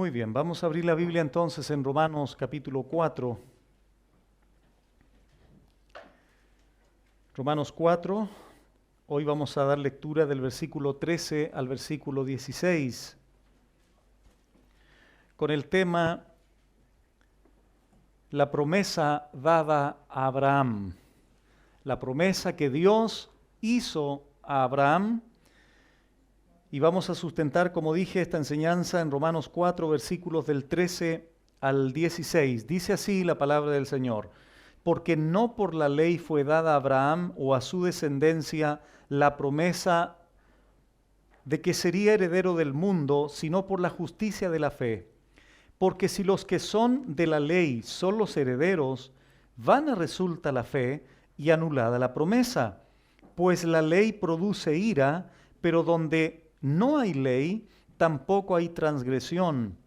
Muy bien, vamos a abrir la Biblia entonces en Romanos capítulo 4. Romanos 4, hoy vamos a dar lectura del versículo 13 al versículo 16, con el tema la promesa dada a Abraham, la promesa que Dios hizo a Abraham. Y vamos a sustentar, como dije, esta enseñanza en Romanos 4, versículos del 13 al 16. Dice así la palabra del Señor: porque no por la ley fue dada a Abraham o a su descendencia la promesa de que sería heredero del mundo, sino por la justicia de la fe. Porque si los que son de la ley son los herederos, vana resulta la fe y anulada la promesa. Pues la ley produce ira, pero donde no hay ley, tampoco hay transgresión.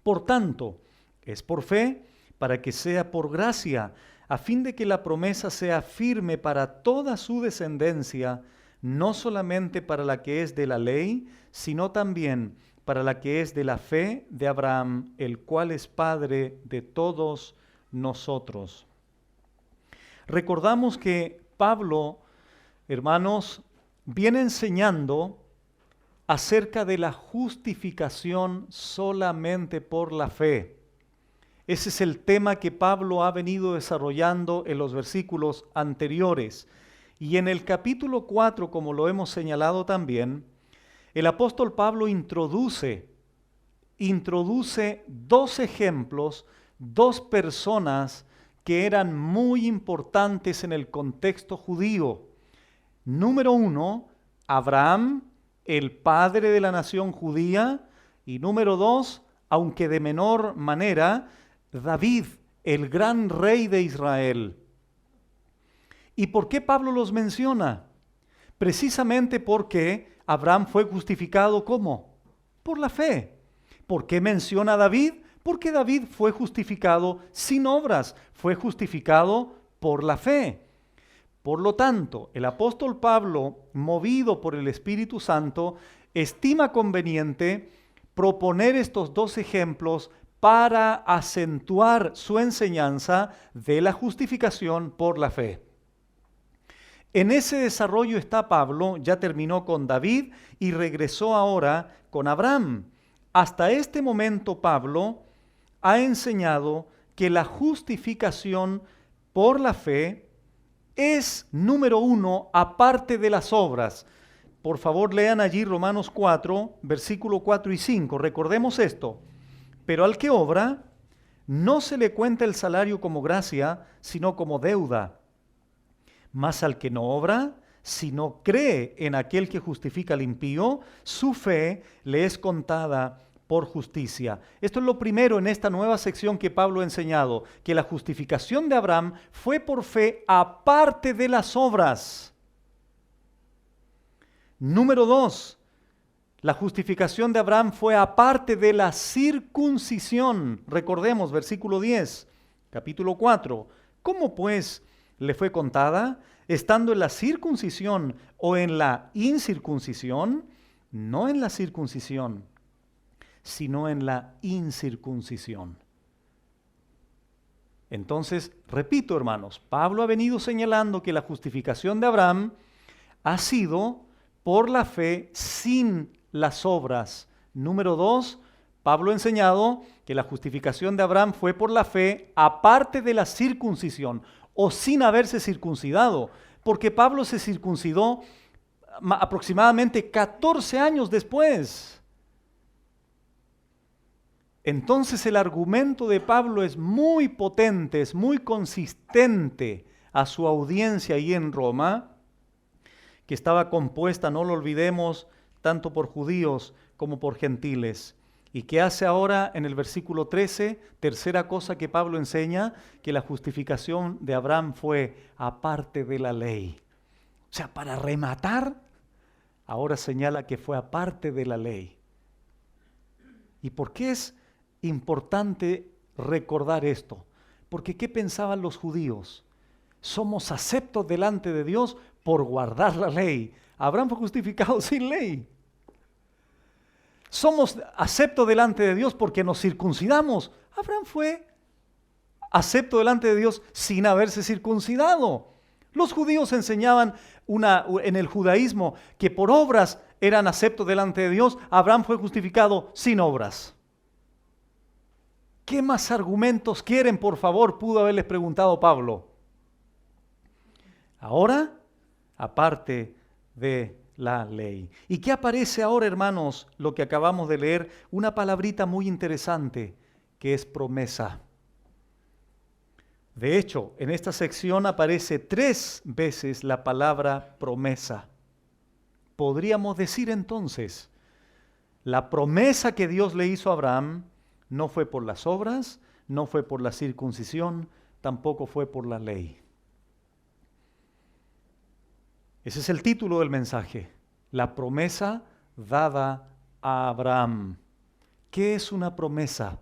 Por tanto, es por fe, para que sea por gracia, a fin de que la promesa sea firme para toda su descendencia, no solamente para la que es de la ley, sino también para la que es de la fe de Abraham, el cual es Padre de todos nosotros. Recordamos que Pablo, hermanos, viene enseñando acerca de la justificación solamente por la fe. Ese es el tema que Pablo ha venido desarrollando en los versículos anteriores. Y en el capítulo 4, como lo hemos señalado también, el apóstol Pablo introduce dos ejemplos, dos personas que eran muy importantes en el contexto judío. Número uno, Abraham, el padre de la nación judía, y número dos, aunque de menor manera, David, el gran rey de Israel. ¿Y por qué Pablo los menciona? Precisamente porque Abraham fue justificado ¿cómo? Por la fe. ¿Por qué menciona a David? Porque David fue justificado sin obras, fue justificado por la fe. Por lo tanto, el apóstol Pablo, movido por el Espíritu Santo, estima conveniente proponer estos dos ejemplos para acentuar su enseñanza de la justificación por la fe. En ese desarrollo está Pablo, ya terminó con David y regresó ahora con Abraham. Hasta este momento Pablo ha enseñado que la justificación por la fe es, número uno, aparte de las obras. Por favor, lean allí Romanos 4, versículo 4 y 5. Recordemos esto. Pero al que obra, no se le cuenta el salario como gracia, sino como deuda. Mas al que no obra, si no cree en aquel que justifica al impío, su fe le es contada por justicia. Esto es lo primero en esta nueva sección que Pablo ha enseñado, que la justificación de Abraham fue por fe aparte de las obras. Número dos, la justificación de Abraham fue aparte de la circuncisión. Recordemos, versículo 10, capítulo 4. ¿Cómo pues le fue contada? Estando en la circuncisión o en la incircuncisión, no en la circuncisión, sino en la incircuncisión. Entonces, repito, hermanos, Pablo ha venido señalando que la justificación de Abraham ha sido por la fe sin las obras. Número dos, Pablo ha enseñado que la justificación de Abraham fue por la fe aparte de la circuncisión o sin haberse circuncidado, porque Pablo se circuncidó aproximadamente 14 años después. Entonces el argumento de Pablo es muy potente, es muy consistente a su audiencia ahí en Roma, que estaba compuesta, no lo olvidemos, tanto por judíos como por gentiles. ¿Y qué hace ahora en el versículo 13? Tercera cosa que Pablo enseña, que la justificación de Abraham fue aparte de la ley. O sea, para rematar, ahora señala que fue aparte de la ley. ¿Y por qué es importante recordar esto? Porque ¿qué pensaban los judíos? Somos aceptos delante de Dios por guardar la ley. Abraham fue justificado sin ley. Somos aceptos delante de Dios porque nos circuncidamos. Abraham fue acepto delante de Dios sin haberse circuncidado. Los judíos enseñaban en el judaísmo que por obras eran aceptos delante de Dios. Abraham fue justificado sin obras. ¿Qué más argumentos quieren, por favor? Pudo haberles preguntado Pablo. Ahora, aparte de la ley. ¿Y qué aparece ahora, hermanos? Lo que acabamos de leer, una palabrita muy interesante, que es promesa. De hecho, en esta sección aparece 3 veces la palabra promesa. Podríamos decir entonces, la promesa que Dios le hizo a Abraham no fue por las obras, no fue por la circuncisión, tampoco fue por la ley. Ese es el título del mensaje, la promesa dada a Abraham. ¿Qué es una promesa?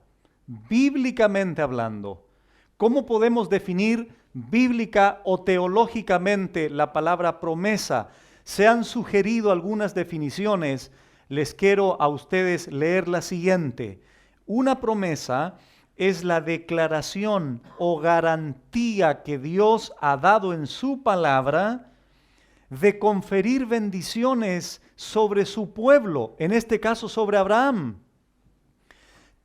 Bíblicamente hablando, ¿cómo podemos definir bíblica o teológicamente la palabra promesa? Se han sugerido algunas definiciones, les quiero a ustedes leer la siguiente. Una promesa es la declaración o garantía que Dios ha dado en su palabra de conferir bendiciones sobre su pueblo, en este caso sobre Abraham.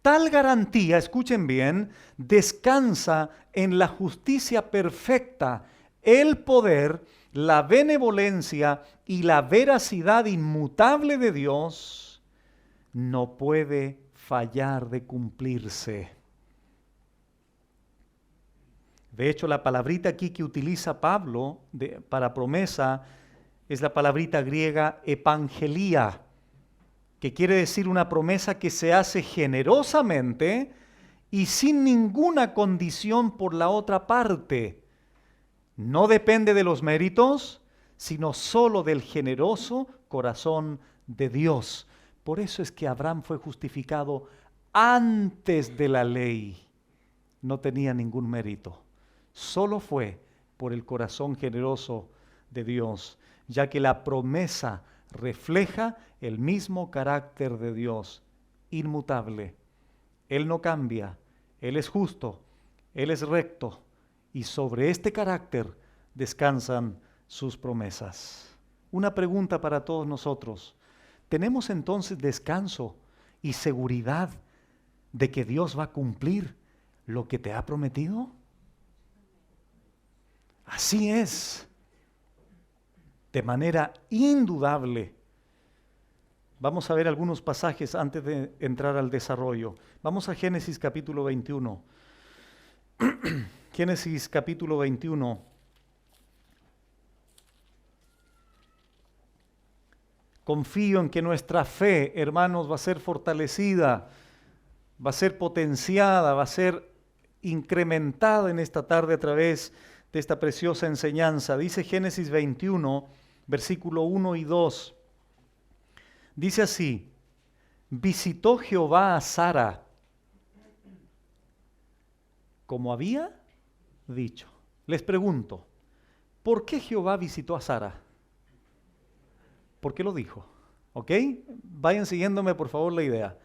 Tal garantía, escuchen bien, descansa en la justicia perfecta, el poder, la benevolencia y la veracidad inmutable de Dios. No puede fallar de cumplirse. De hecho, la palabrita aquí que utiliza Pablo para promesa es la palabrita griega epangelía, que quiere decir una promesa que se hace generosamente y sin ninguna condición por la otra parte. No depende de los méritos, sino solo del generoso corazón de Dios. Por eso es que Abraham fue justificado antes de la ley. No tenía ningún mérito. Solo fue por el corazón generoso de Dios, ya que la promesa refleja el mismo carácter de Dios, inmutable. Él no cambia, Él es justo, Él es recto, y sobre este carácter descansan sus promesas. Una pregunta para todos nosotros. ¿Tenemos entonces descanso y seguridad de que Dios va a cumplir lo que te ha prometido? Así es, de manera indudable. Vamos a ver algunos pasajes antes de entrar al desarrollo. Vamos a Génesis capítulo 21. Génesis capítulo 21. Confío en que nuestra fe, hermanos, va a ser fortalecida, va a ser potenciada, va a ser incrementada en esta tarde a través de esta preciosa enseñanza. Dice Génesis 21, versículo 1 y 2. Dice así: visitó Jehová a Sara como había dicho. Les pregunto, ¿por qué Jehová visitó a Sara? ¿Por qué lo dijo? ¿Ok? Vayan siguiéndome por favor la idea.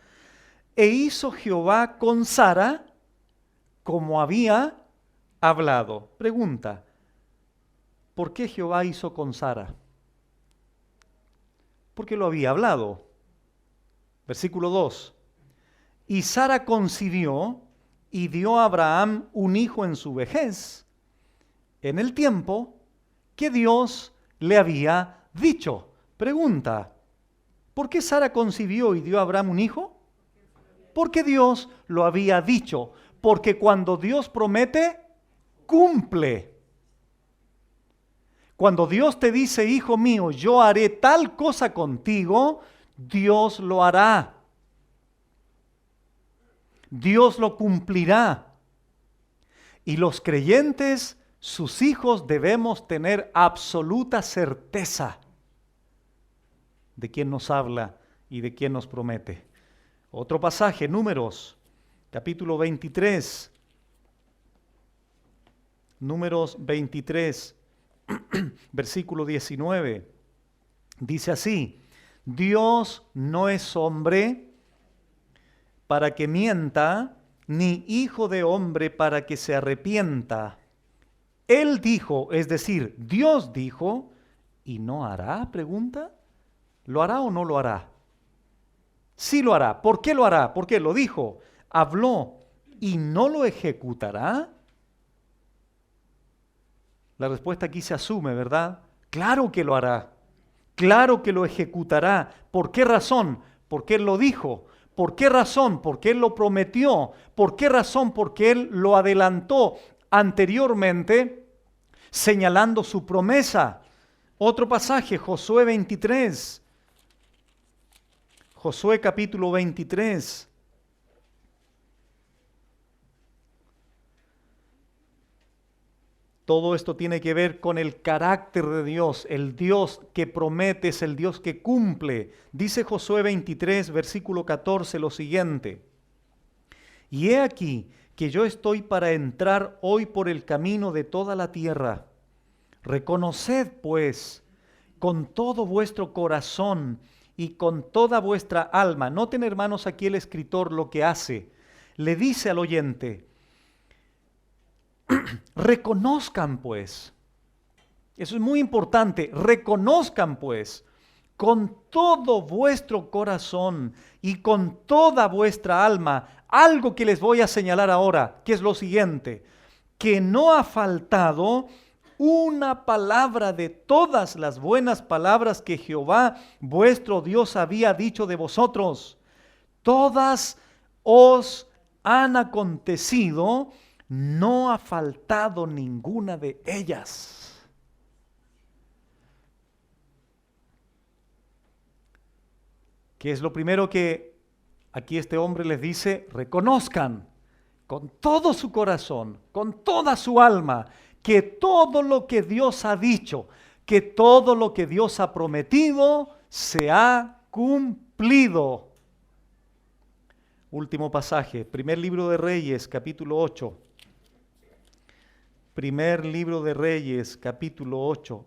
E hizo Jehová con Sara como había hablado. Pregunta, ¿por qué Jehová hizo con Sara? Porque lo había hablado. Versículo 2. Y Sara concibió y dio a Abraham un hijo en su vejez, en el tiempo que Dios le había dicho. Pregunta, ¿por qué Sara concibió y dio a Abraham un hijo? Porque Dios lo había dicho. Porque cuando Dios promete, cumple. Cuando Dios te dice, hijo mío, yo haré tal cosa contigo, Dios lo hará. Dios lo cumplirá. Y los creyentes, sus hijos, debemos tener absoluta certeza de quién nos habla y de quién nos promete. Otro pasaje, Números, capítulo 23. Números 23, versículo 19. Dice así: Dios no es hombre para que mienta, ni hijo de hombre para que se arrepienta. Él dijo, es decir, Dios dijo, ¿y no hará? Pregunta. ¿Lo hará o no lo hará? Sí lo hará. ¿Por qué lo hará? Porque lo dijo, habló, ¿y no lo ejecutará? La respuesta aquí se asume, ¿verdad? Claro que lo hará. Claro que lo ejecutará. ¿Por qué razón? Porque Él lo dijo. ¿Por qué razón? Porque Él lo prometió. ¿Por qué razón? Porque Él lo adelantó anteriormente, señalando su promesa. Otro pasaje, Josué 23. Josué capítulo 23. Todo esto tiene que ver con el carácter de Dios. El Dios que promete es el Dios que cumple. Dice Josué 23, versículo 14, lo siguiente. Y he aquí que yo estoy para entrar hoy por el camino de toda la tierra. Reconoced, pues, con todo vuestro corazón y con toda vuestra alma. Noten, hermanos, aquí el escritor lo que hace. Le dice al oyente, reconozcan pues, eso es muy importante, reconozcan pues con todo vuestro corazón y con toda vuestra alma algo que les voy a señalar ahora, que es lo siguiente, que no ha faltado una palabra de todas las buenas palabras que Jehová vuestro Dios había dicho de vosotros. Todas os han acontecido, no ha faltado ninguna de ellas. ¿Qué es lo primero que aquí este hombre les dice? Reconozcan con todo su corazón, con toda su alma, que todo lo que Dios ha dicho, que todo lo que Dios ha prometido, se ha cumplido. Último pasaje, primer libro de Reyes, capítulo 8. Primer libro de Reyes, capítulo 8.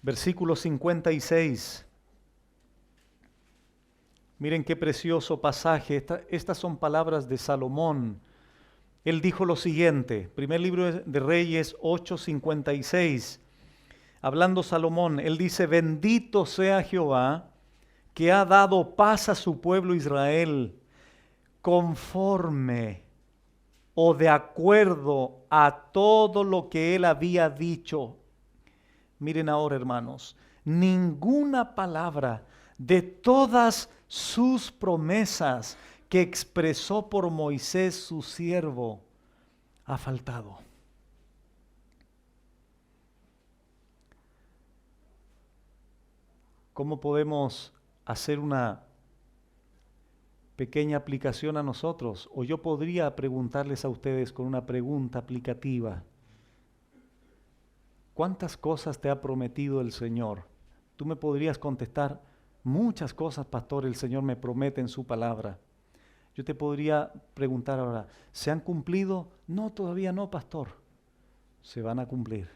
Versículo 56. Miren qué precioso pasaje. Estas son palabras de Salomón. Él dijo lo siguiente, primer libro de Reyes 8:56. Hablando Salomón, él dice, bendito sea Jehová, que ha dado paz a su pueblo Israel, conforme o de acuerdo a todo lo que él había dicho. Miren ahora, hermanos, ninguna palabra de todas sus promesas que expresó por Moisés su siervo ha faltado. ¿Cómo podemos hacer una pequeña aplicación a nosotros? O yo podría preguntarles a ustedes con una pregunta aplicativa. ¿Cuántas cosas te ha prometido el Señor? Tú me podrías contestar, muchas cosas, pastor, el Señor me promete en su palabra. Yo te podría preguntar ahora, ¿se han cumplido? No, todavía no, pastor. Se van a cumplir.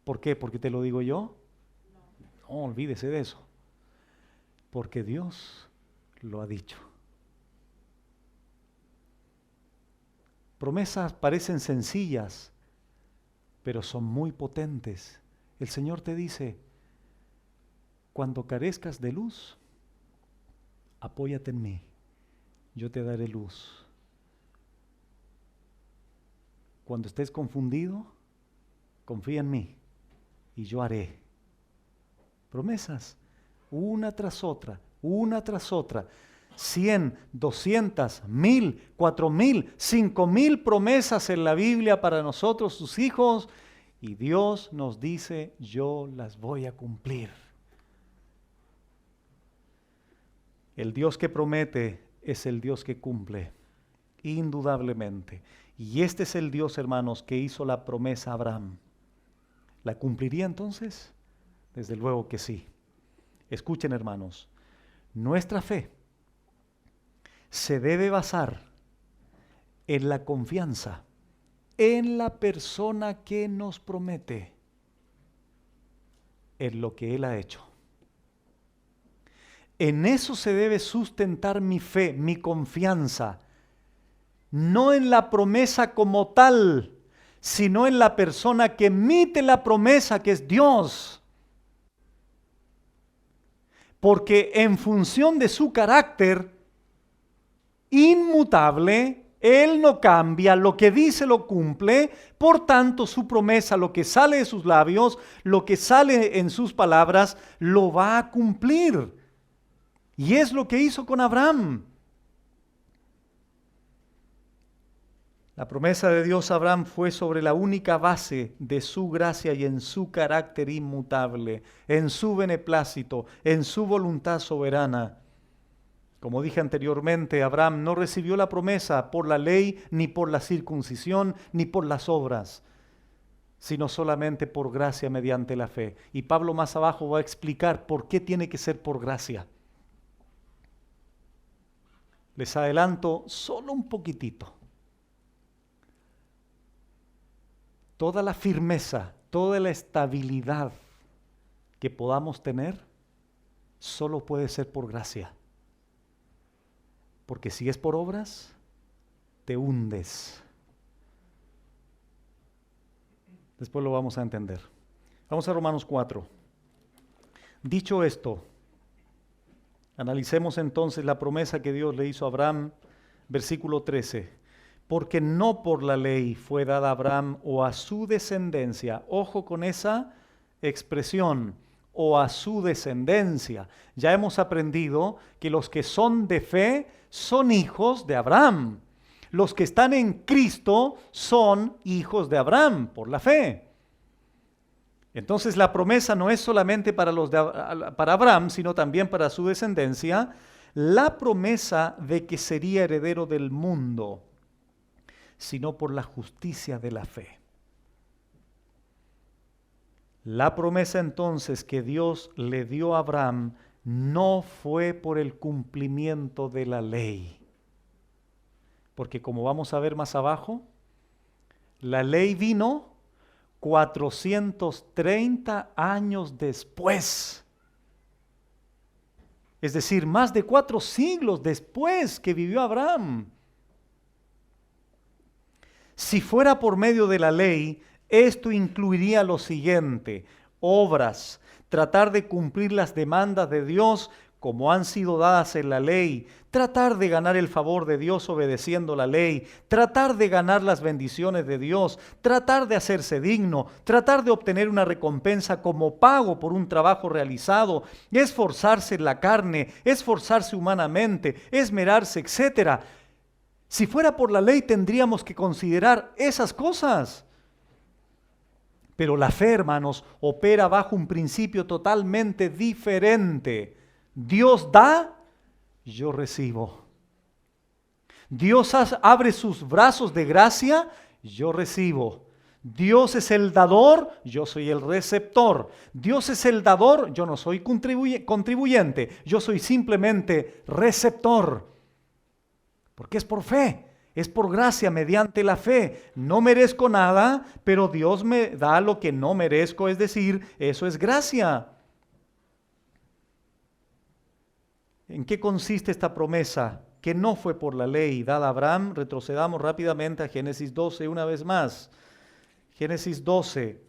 ¿Por qué? ¿Porque te lo digo yo? No, olvídese de eso. Porque Dios lo ha dicho. Promesas parecen sencillas, pero son muy potentes. El Señor te dice, cuando carezcas de luz, apóyate en mí, yo te daré luz. Cuando estés confundido, confía en mí y yo haré. Promesas, una tras otra, 100, 200, 1000, 4000, 5000 promesas en la Biblia para nosotros, sus hijos, y Dios nos dice, yo las voy a cumplir. El Dios que promete es el Dios que cumple, indudablemente. Y este es el Dios, hermanos, que hizo la promesa a Abraham. ¿La cumpliría entonces? Desde luego que sí. Escuchen, hermanos, nuestra fe se debe basar en la confianza en la persona que nos promete. en lo que Él ha hecho. En eso se debe sustentar mi fe, mi confianza, no en la promesa como tal, sino en la persona que emite la promesa, que es Dios. Porque en función de su carácter inmutable, Él no cambia, lo que dice lo cumple, por tanto su promesa, lo que sale de sus labios, lo que sale en sus palabras, lo va a cumplir. Y es lo que hizo con Abraham. La promesa de Dios a Abraham fue sobre la única base de su gracia y en su carácter inmutable, en su beneplácito, en su voluntad soberana. Como dije anteriormente, Abraham no recibió la promesa por la ley, ni por la circuncisión, ni por las obras, sino solamente por gracia mediante la fe. Y Pablo más abajo va a explicar por qué tiene que ser por gracia. Les adelanto solo un poquitito. Toda la firmeza, toda la estabilidad que podamos tener, solo puede ser por gracia. Porque si es por obras, te hundes. Después lo vamos a entender. Vamos a Romanos 4. Dicho esto, analicemos entonces la promesa que Dios le hizo a Abraham, versículo 13. Porque no por la ley fue dada a Abraham o a su descendencia. Ojo con esa expresión, o a su descendencia. Ya hemos aprendido que los que son de fe son hijos de Abraham. Los que están en Cristo son hijos de Abraham por la fe. Entonces la promesa no es solamente para Abraham, sino también para su descendencia. La promesa de que sería heredero del mundo, sino por la justicia de la fe. La promesa entonces que Dios le dio a Abraham no fue por el cumplimiento de la ley. Porque como vamos a ver más abajo, la ley vino 430 años después. Es decir, más de 4 siglos después que vivió Abraham. Si fuera por medio de la ley, esto incluiría lo siguiente: obras, tratar de cumplir las demandas de Dios como han sido dadas en la ley, tratar de ganar el favor de Dios obedeciendo la ley, tratar de ganar las bendiciones de Dios, tratar de hacerse digno, tratar de obtener una recompensa como pago por un trabajo realizado, esforzarse en la carne, esforzarse humanamente, esmerarse, etc. Si fuera por la ley tendríamos que considerar esas cosas. Pero la fe, hermanos, opera bajo un principio totalmente diferente. Dios da, yo recibo. Dios abre sus brazos de gracia, yo recibo. Dios es el dador, yo soy el receptor. Dios es el dador, yo no soy contribuyente, yo soy simplemente receptor. Porque es por fe, es por gracia mediante la fe. No merezco nada, pero Dios me da lo que no merezco, es decir, eso es gracia. ¿En qué consiste esta promesa? Que no fue por la ley dada a Abraham. Retrocedamos rápidamente a Génesis 12 una vez más. Génesis 12.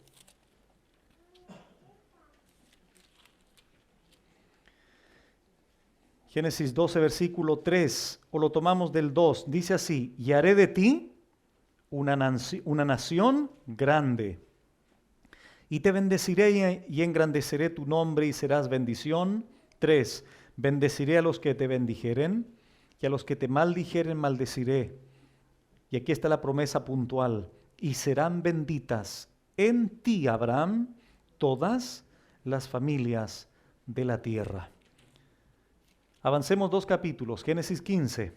Génesis 12, versículo 3, o lo tomamos del 2, dice así: y haré de ti una nación grande, y te bendeciré y engrandeceré tu nombre y serás bendición. 3, bendeciré a los que te bendijeren, y a los que te maldijeren maldeciré. Y aquí está la promesa puntual: y serán benditas en ti, Abraham, todas las familias de la tierra. Avancemos 2 capítulos, Génesis 15.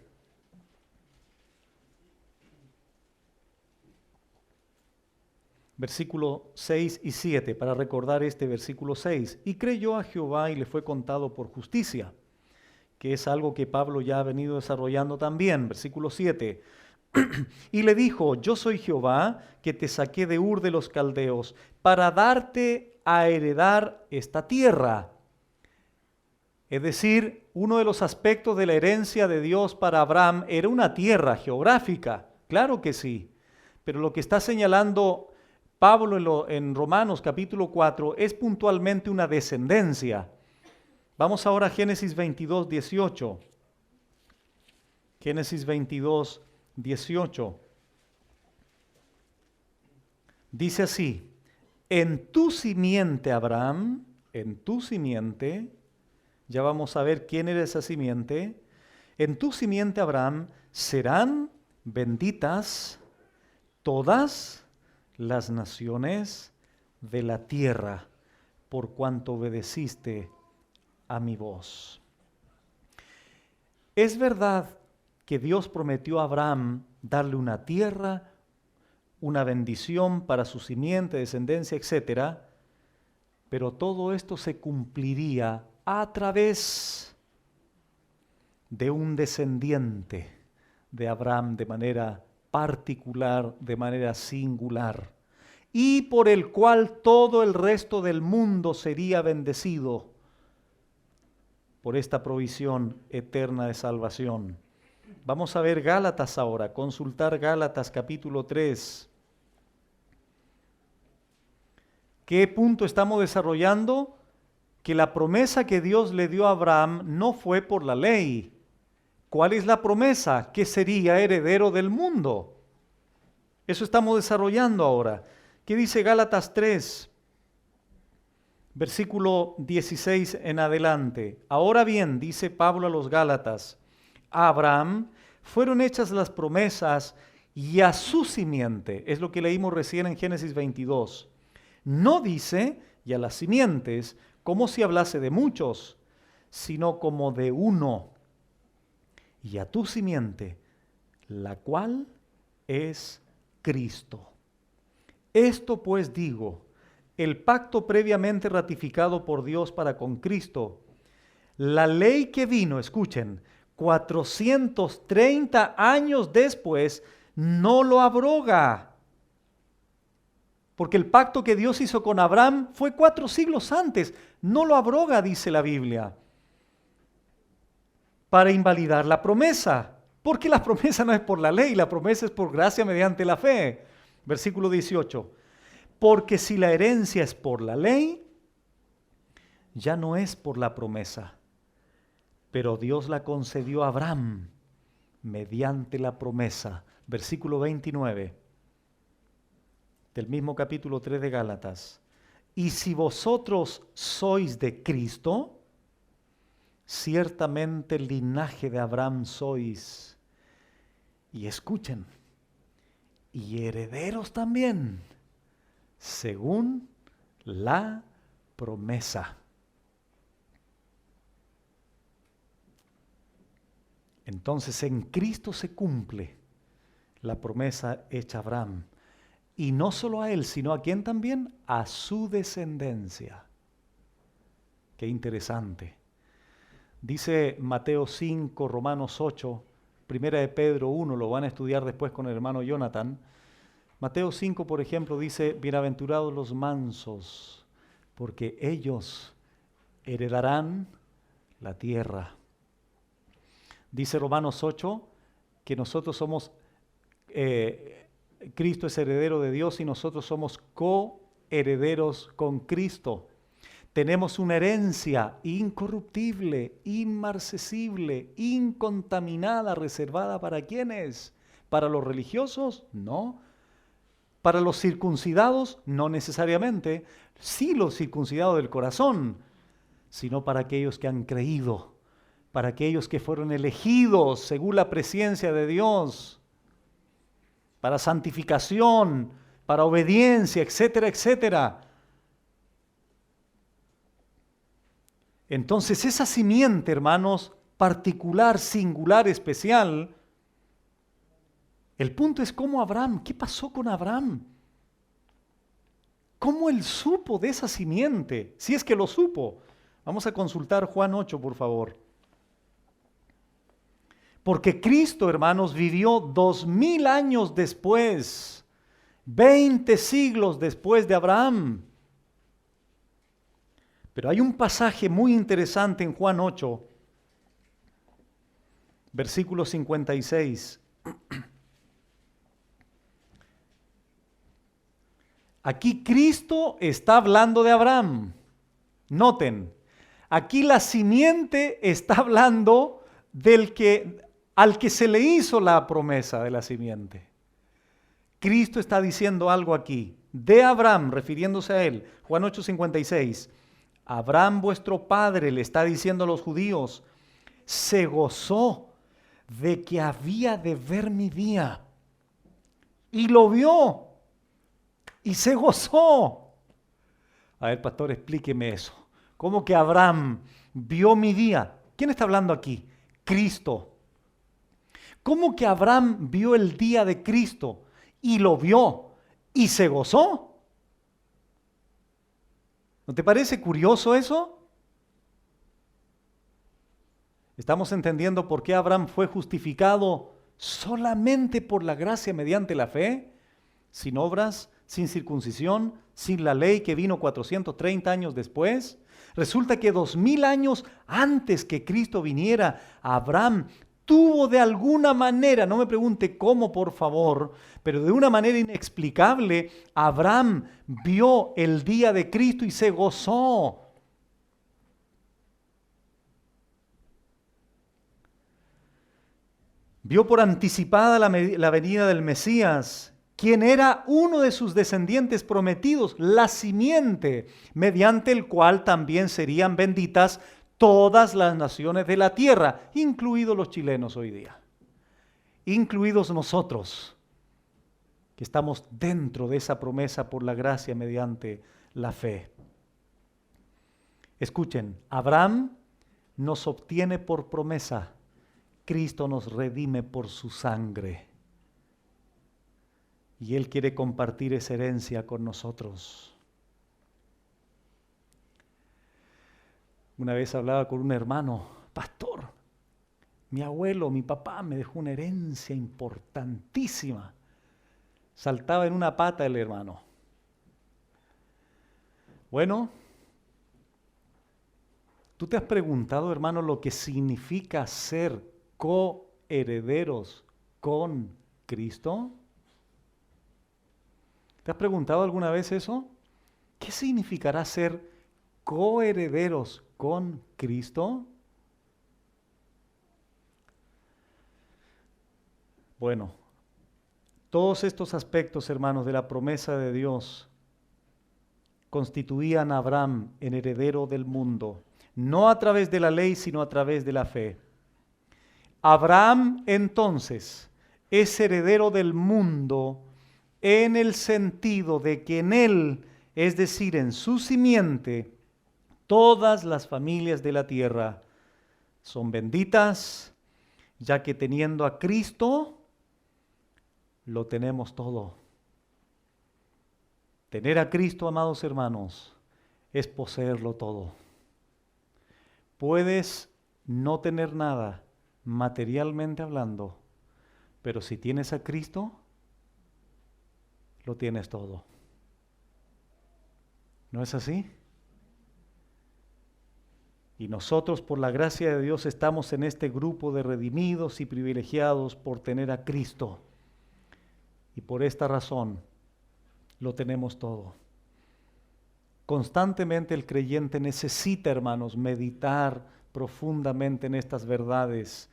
Versículo 6 y 7, para recordar este versículo 6. Y creyó a Jehová y le fue contado por justicia, que es algo que Pablo ya ha venido desarrollando también. Versículo 7. Y le dijo: yo soy Jehová, que te saqué de Ur de los Caldeos, para darte a heredar esta tierra. Es decir, uno de los aspectos de la herencia de Dios para Abraham era una tierra geográfica, claro que sí, pero lo que está señalando Pablo en Romanos capítulo 4 es puntualmente una descendencia. Vamos ahora a Génesis 22, 18. Génesis 22, 18. Dice así, en tu simiente, Abraham, en tu simiente, ya vamos a ver quién era esa simiente, en tu simiente, Abraham, serán benditas todas las naciones de la tierra, por cuanto obedeciste a mi voz. Es verdad que Dios prometió a Abraham darle una tierra, una bendición para su simiente, descendencia, etc. Pero todo esto se cumpliría a través de un descendiente de Abraham de manera particular, de manera singular, y por el cual todo el resto del mundo sería bendecido por esta provisión eterna de salvación. Vamos a ver Gálatas ahora, consultar Gálatas capítulo 3. ¿Qué punto estamos desarrollando? Que la promesa que Dios le dio a Abraham no fue por la ley. ¿Cuál es la promesa? Que sería heredero del mundo. Eso estamos desarrollando ahora. ¿Qué dice Gálatas 3? Versículo 16 en adelante. Ahora bien, dice Pablo a los Gálatas, a Abraham fueron hechas las promesas y a su simiente. Es lo que leímos recién en Génesis 22. No dice, y a las simientes, como si hablase de muchos, sino como de uno. Y a tu simiente, la cual es Cristo. Esto pues digo, el pacto previamente ratificado por Dios para con Cristo, la ley que vino, escuchen, 430 años después, no lo abroga. Porque el pacto que Dios hizo con Abraham fue 4 siglos antes. No lo abroga, dice la Biblia, para invalidar la promesa. Porque la promesa no es por la ley, la promesa es por gracia mediante la fe. Versículo 18. Porque si la herencia es por la ley, ya no es por la promesa. Pero Dios la concedió a Abraham mediante la promesa. Versículo 29. Del mismo capítulo 3 de Gálatas. Y si vosotros sois de Cristo, ciertamente el linaje de Abraham sois. Y escuchen, y herederos también, según la promesa. Entonces en Cristo se cumple la promesa hecha a Abraham. Y no solo a él, sino a quién también, a su descendencia. Qué interesante. Dice Mateo 5, Romanos 8, Primera de Pedro 1, lo van a estudiar después con el hermano Jonathan. Mateo 5, por ejemplo, dice, bienaventurados los mansos, porque ellos heredarán la tierra. Dice Romanos 8, que nosotros somos... Cristo es heredero de Dios y nosotros somos coherederos con Cristo. Tenemos una herencia incorruptible, inmarcesible, incontaminada, reservada ¿para quiénes? ¿Para los religiosos? No. ¿Para los circuncidados? No necesariamente. Sí, los circuncidados del corazón, sino para aquellos que han creído, para aquellos que fueron elegidos según la presencia de Dios, para santificación, para obediencia, etcétera, etcétera. Entonces esa simiente, hermanos, particular, singular, especial, el punto es cómo Abraham, ¿qué pasó con Abraham? ¿Cómo él supo de esa simiente? Si es que lo supo. Vamos a consultar Juan 8, por favor. Porque Cristo, hermanos, vivió 2000 años después, 20 siglos después de Abraham. Pero hay un pasaje muy interesante en Juan 8, versículo 56. Aquí Cristo está hablando de Abraham. Noten, aquí la simiente está hablando al que se le hizo la promesa de la simiente. Cristo está diciendo algo aquí de Abraham, refiriéndose a él. Juan 8:56. Abraham, vuestro padre, le está diciendo a los judíos, se gozó de que había de ver mi día. Y lo vio. Y se gozó. A ver, pastor, explíqueme eso. ¿Cómo que Abraham vio mi día? ¿Quién está hablando aquí? Cristo. ¿Cómo que Abraham vio el día de Cristo y lo vio y se gozó? ¿No te parece curioso eso? Estamos entendiendo por qué Abraham fue justificado solamente por la gracia mediante la fe, sin obras, sin circuncisión, sin la ley que vino 430 años después. Resulta que 2000 años antes que Cristo viniera, Abraham tuvo de alguna manera, no me pregunte cómo por favor, pero de una manera inexplicable, Abraham vio el día de Cristo y se gozó. Vio por anticipada la venida del Mesías, quien era uno de sus descendientes prometidos, la simiente, mediante el cual también serían benditas todas las naciones de la tierra, incluidos los chilenos hoy día, incluidos nosotros, que estamos dentro de esa promesa por la gracia mediante la fe. Escuchen, Abraham nos obtiene por promesa, Cristo nos redime por su sangre. Y Él quiere compartir esa herencia con nosotros. Una vez hablaba con un hermano, pastor, mi abuelo, mi papá me dejó una herencia importantísima. Saltaba en una pata el hermano. Bueno, ¿tú te has preguntado, hermano, lo que significa ser coherederos con Cristo? ¿Te has preguntado alguna vez eso? ¿Qué significará ser coherederos con Cristo? Bueno, todos estos aspectos, hermanos, de la promesa de Dios constituían a Abraham en heredero del mundo, no a través de la ley, sino a través de la fe. Abraham, entonces, es heredero del mundo en el sentido de que en él, es decir, en su simiente, todas las familias de la tierra son benditas, ya que teniendo a Cristo, lo tenemos todo. Tener a Cristo, amados hermanos, es poseerlo todo. Puedes no tener nada, materialmente hablando, pero si tienes a Cristo, lo tienes todo. ¿No es así? Y nosotros, por la gracia de Dios, estamos en este grupo de redimidos y privilegiados por tener a Cristo. Y por esta razón, lo tenemos todo. Constantemente el creyente necesita, hermanos, meditar profundamente en estas verdades,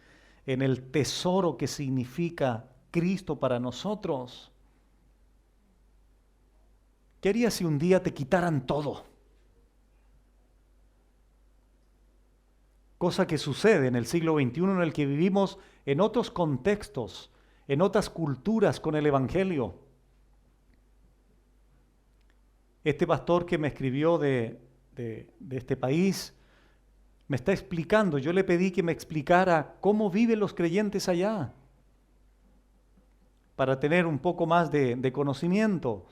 en el tesoro que significa Cristo para nosotros. ¿Qué harías si un día te quitaran todo? Cosa que sucede en el siglo XXI en el que vivimos en otros contextos, en otras culturas con el Evangelio. Este pastor que me escribió de este país me está explicando, yo le pedí que me explicara cómo viven los creyentes allá, para tener un poco más de conocimiento.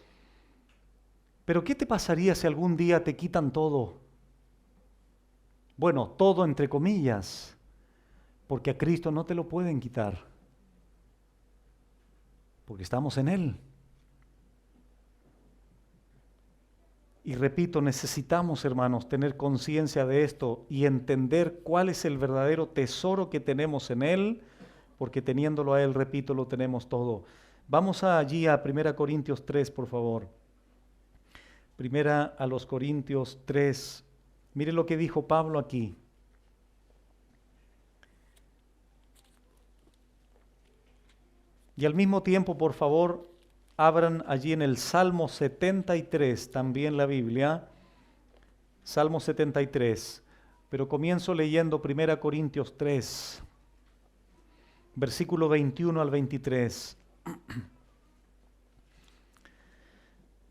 Pero ¿qué te pasaría si algún día te quitan todo? Bueno, todo entre comillas, porque a Cristo no te lo pueden quitar, porque estamos en Él. Y repito, necesitamos, hermanos, tener conciencia de esto y entender cuál es el verdadero tesoro que tenemos en Él, porque teniéndolo a Él, repito, lo tenemos todo. Vamos allí a 1 Corintios 3, por favor. 1 a los Corintios 3. Mire lo que dijo Pablo aquí. Y al mismo tiempo, por favor, abran allí en el Salmo 73, también la Biblia. Salmo 73. Pero comienzo leyendo 1 Corintios 3, versículo 21 al 23.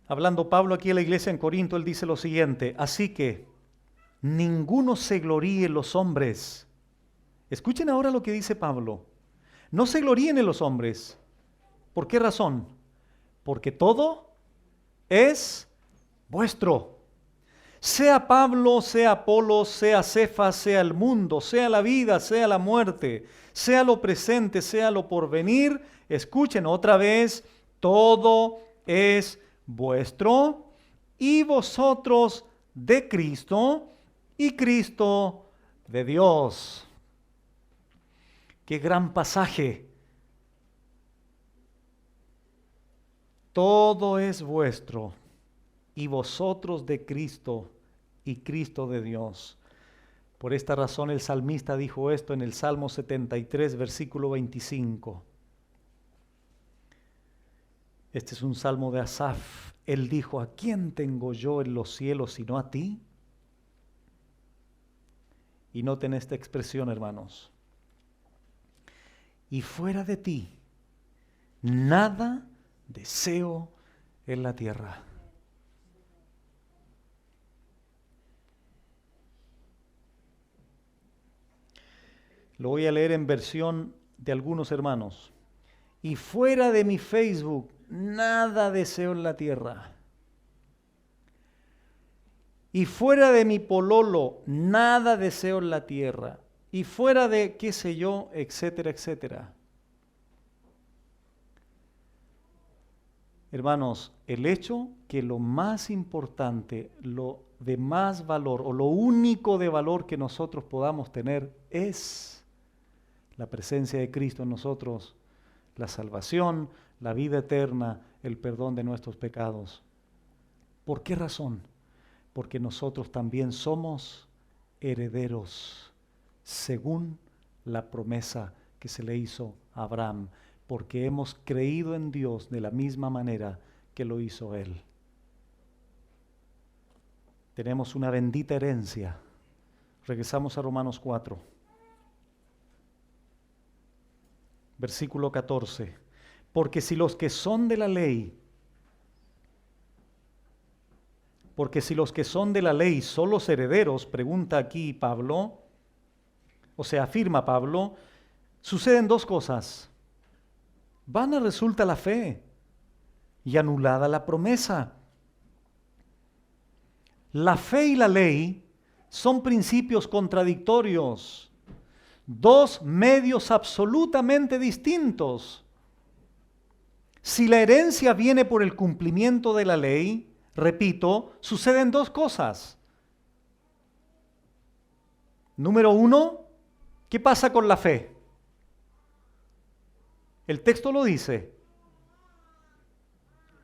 Hablando Pablo aquí a la iglesia en Corinto, él dice lo siguiente: así que ninguno se gloríe en los hombres. Escuchen ahora lo que dice Pablo. No se gloríen en los hombres. ¿Por qué razón? Porque todo es vuestro. Sea Pablo, sea Apolos, sea Cefas, sea el mundo, sea la vida, sea la muerte, sea lo presente, sea lo porvenir. Escuchen otra vez, todo es vuestro, y vosotros de Cristo, y Cristo de Dios. Qué gran pasaje. Todo es vuestro, y vosotros de Cristo, y Cristo de Dios. Por esta razón el salmista dijo esto en el Salmo 73, versículo 25. Este es un salmo de Asaf. Él dijo: ¿a quién tengo yo en los cielos sino a ti? Y noten esta expresión, hermanos. Y fuera de ti, nada deseo en la tierra. Lo voy a leer en versión de algunos hermanos. Y fuera de mi Facebook, nada deseo en la tierra. Y fuera de mi pololo, nada deseo en la tierra. Y fuera de qué sé yo, etcétera, etcétera. Hermanos, el hecho que lo más importante, lo de más valor o lo único de valor que nosotros podamos tener es la presencia de Cristo en nosotros, la salvación, la vida eterna, el perdón de nuestros pecados. ¿Por qué razón? Porque nosotros también somos herederos, según la promesa que se le hizo a Abraham, porque hemos creído en Dios de la misma manera que lo hizo Él. Tenemos una bendita herencia. Regresamos a Romanos 4. Versículo 14. Porque si los que son de la ley son los herederos, pregunta aquí Pablo, o sea, afirma Pablo, suceden dos cosas. Vana resulta la fe y anulada la promesa. La fe y la ley son principios contradictorios, dos medios absolutamente distintos. Si la herencia viene por el cumplimiento de la ley, repito, suceden dos cosas. Número uno, ¿qué pasa con la fe? El texto lo dice.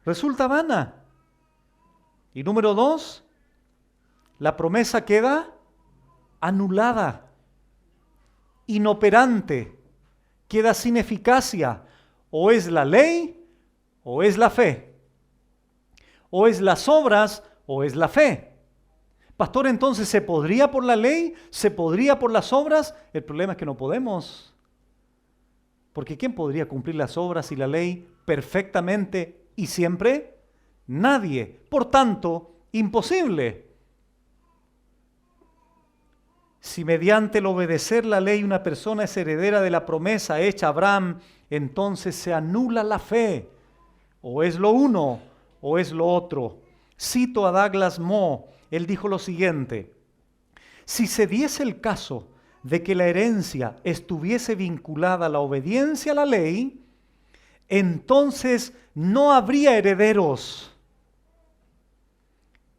Resulta vana. Y número dos, la promesa queda anulada, inoperante, queda sin eficacia. O es la ley o es la fe. O es las obras o es la fe. Pastor, entonces, ¿se podría por la ley? ¿Se podría por las obras? El problema es que no podemos. Porque ¿quién podría cumplir las obras y la ley perfectamente y siempre? Nadie. Por tanto, imposible. Si mediante el obedecer la ley una persona es heredera de la promesa hecha a Abraham, entonces se anula la fe. O es lo uno o es lo otro. Cito a Douglas Moore. Él dijo lo siguiente: si se diese el caso de que la herencia estuviese vinculada a la obediencia a la ley, entonces no habría herederos.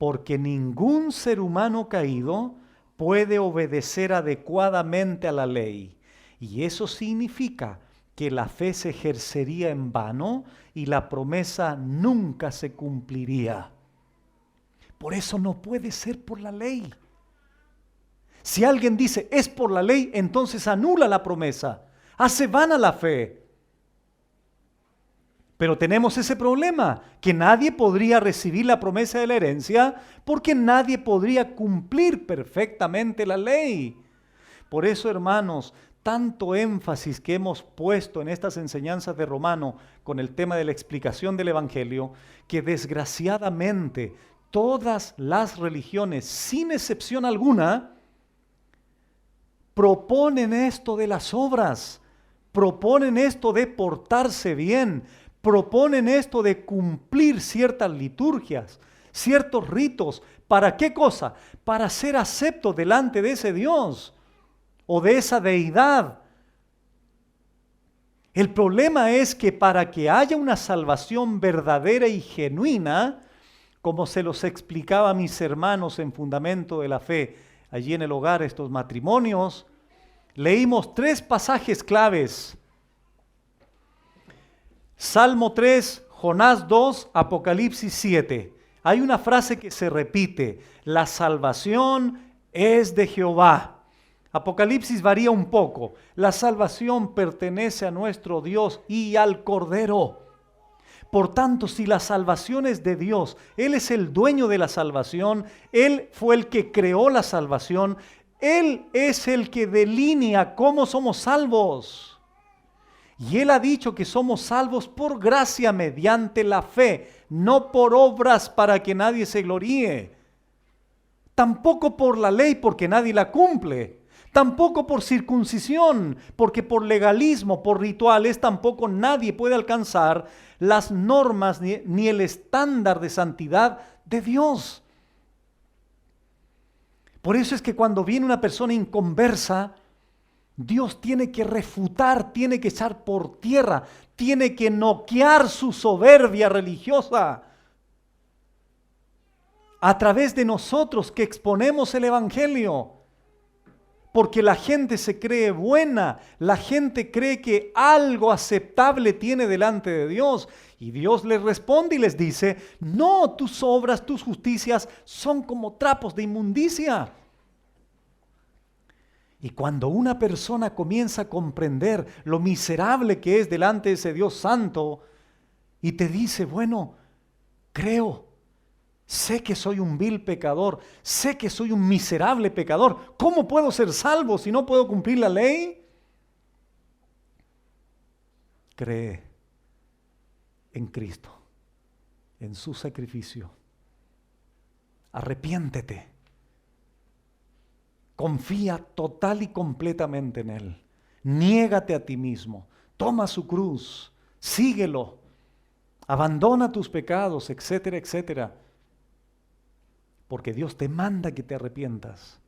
porque ningún ser humano caído puede obedecer adecuadamente a la ley. Y eso significa que la fe se ejercería en vano y la promesa nunca se cumpliría. Por eso no puede ser por la ley. Si alguien dice es por la ley, entonces anula la promesa, hace vana la fe. Pero tenemos ese problema, que nadie podría recibir la promesa de la herencia porque nadie podría cumplir perfectamente la ley. Por eso, hermanos, tanto énfasis que hemos puesto en estas enseñanzas de Romano con el tema de la explicación del Evangelio, que desgraciadamente todas las religiones, sin excepción alguna, proponen esto de las obras, proponen esto de portarse bien, proponen esto de cumplir ciertas liturgias, ciertos ritos. ¿Para qué cosa? Para ser acepto delante de ese Dios o de esa deidad. El problema es que para que haya una salvación verdadera y genuina, como se los explicaba a mis hermanos en Fundamento de la Fe, allí en el hogar, estos matrimonios, leímos 3 pasajes claves. Salmo 3, Jonás 2, Apocalipsis 7. Hay una frase que se repite: la salvación es de Jehová. Apocalipsis varía un poco. La salvación pertenece a nuestro Dios y al Cordero. Por tanto, si la salvación es de Dios, Él es el dueño de la salvación, Él fue el que creó la salvación, Él es el que delinea cómo somos salvos. Y Él ha dicho que somos salvos por gracia mediante la fe, no por obras para que nadie se gloríe. Tampoco por la ley porque nadie la cumple. Tampoco por circuncisión, porque por legalismo, por rituales, tampoco nadie puede alcanzar las normas ni el estándar de santidad de Dios. Por eso es que cuando viene una persona inconversa, Dios tiene que refutar, tiene que echar por tierra, tiene que noquear su soberbia religiosa a través de nosotros que exponemos el Evangelio. Porque la gente se cree buena, la gente cree que algo aceptable tiene delante de Dios. Y Dios les responde y les dice: no, tus obras, tus justicias son como trapos de inmundicia. Y cuando una persona comienza a comprender lo miserable que es delante de ese Dios santo y te dice: bueno, creo, sé que soy un vil pecador, sé que soy un miserable pecador. ¿Cómo puedo ser salvo si no puedo cumplir la ley? Cree en Cristo, en su sacrificio. Arrepiéntete. Confía total y completamente en Él. Niégate a ti mismo. Toma su cruz. Síguelo. Abandona tus pecados, etcétera, etcétera. Porque Dios te manda que te arrepientas.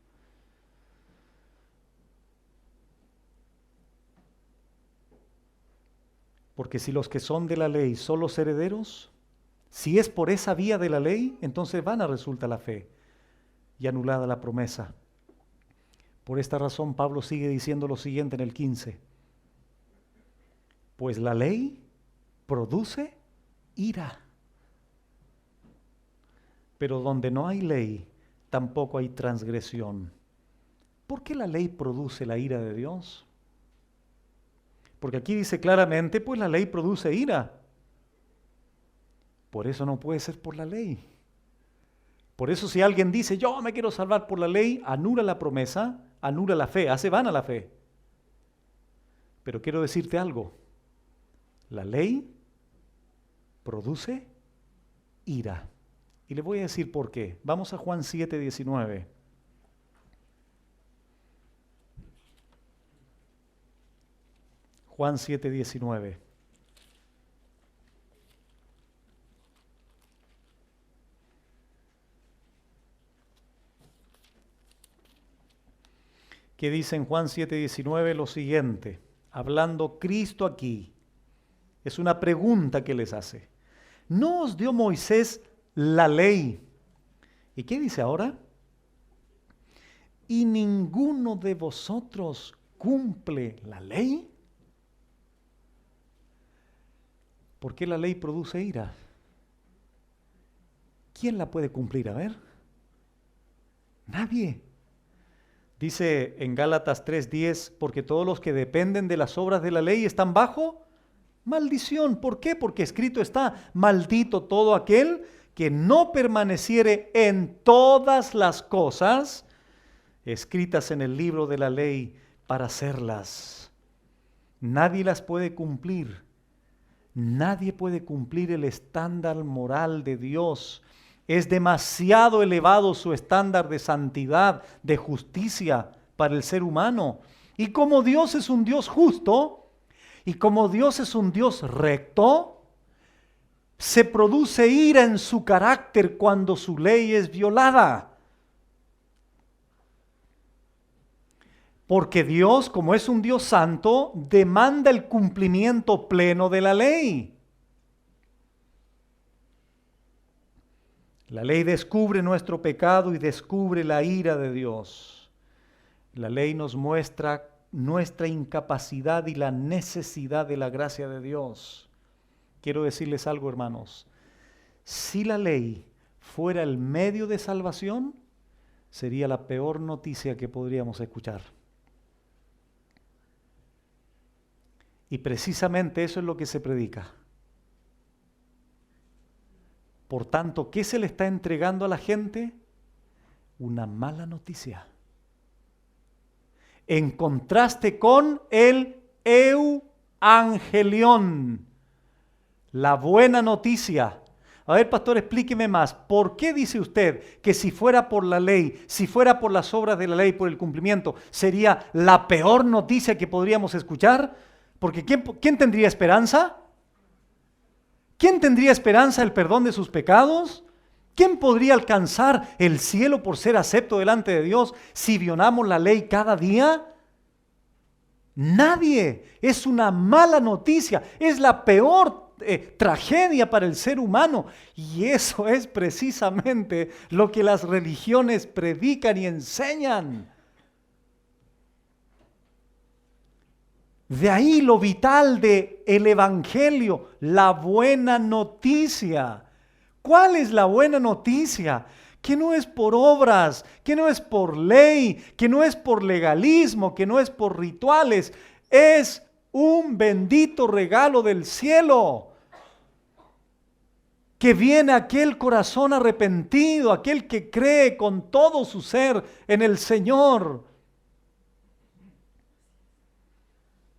Porque si los que son de la ley son los herederos, si es por esa vía de la ley, entonces vana resulta la fe y anulada la promesa. Por esta razón Pablo sigue diciendo lo siguiente en el 15. Pues la ley produce ira. Pero donde no hay ley, tampoco hay transgresión. ¿Por qué la ley produce la ira de Dios? Porque aquí dice claramente, pues la ley produce ira. Por eso no puede ser por la ley. Por eso si alguien dice, yo me quiero salvar por la ley, anula la promesa, anula la fe, hace vana la fe. Pero quiero decirte algo, la ley produce ira. Y le voy a decir por qué. Vamos a Juan 7:19. Juan 7:19. Que dice en Juan 7:19 lo siguiente, hablando Cristo aquí, es una pregunta que les hace. ¿No os dio Moisés la ley ¿Y qué dice ahora? ¿Y ninguno de vosotros cumple la ley? ¿Por qué la ley produce ira? ¿Quién la puede cumplir? A ver. Nadie. Dice en Gálatas 3:10, porque todos los que dependen de las obras de la ley están bajo maldición. ¿Por qué? Porque escrito está, maldito todo aquel que no permaneciere en todas las cosas escritas en el libro de la ley para hacerlas. Nadie las puede cumplir. Nadie puede cumplir el estándar moral de Dios. Es demasiado elevado su estándar de santidad, de justicia para el ser humano. Y como Dios es un Dios justo, y como Dios es un Dios recto, se produce ira en su carácter cuando su ley es violada. Porque Dios, como es un Dios santo, demanda el cumplimiento pleno de la ley. La ley descubre nuestro pecado y descubre la ira de Dios. La ley nos muestra nuestra incapacidad y la necesidad de la gracia de Dios. Quiero decirles algo, hermanos. Si la ley fuera el medio de salvación, sería la peor noticia que podríamos escuchar. Y precisamente eso es lo que se predica. Por tanto, ¿qué se le está entregando a la gente? Una mala noticia. En contraste con el euangelión, la buena noticia. A ver, pastor, explíqueme más. ¿Por qué dice usted que si fuera por la ley, si fuera por las obras de la ley, por el cumplimiento, sería la peor noticia que podríamos escuchar? Porque ¿quién tendría esperanza? ¿Quién tendría esperanza el perdón de sus pecados? ¿Quién podría alcanzar el cielo por ser acepto delante de Dios si violamos la ley cada día? Nadie. Es una mala noticia. Es la peor tragedia para el ser humano. Y eso es precisamente lo que las religiones predican y enseñan. De ahí lo vital del evangelio, la buena noticia. ¿Cuál es la buena noticia? Que no es por obras, que no es por ley, que no es por legalismo, que no es por rituales. Es un bendito regalo del cielo. Que viene aquel corazón arrepentido, aquel que cree con todo su ser en el Señor.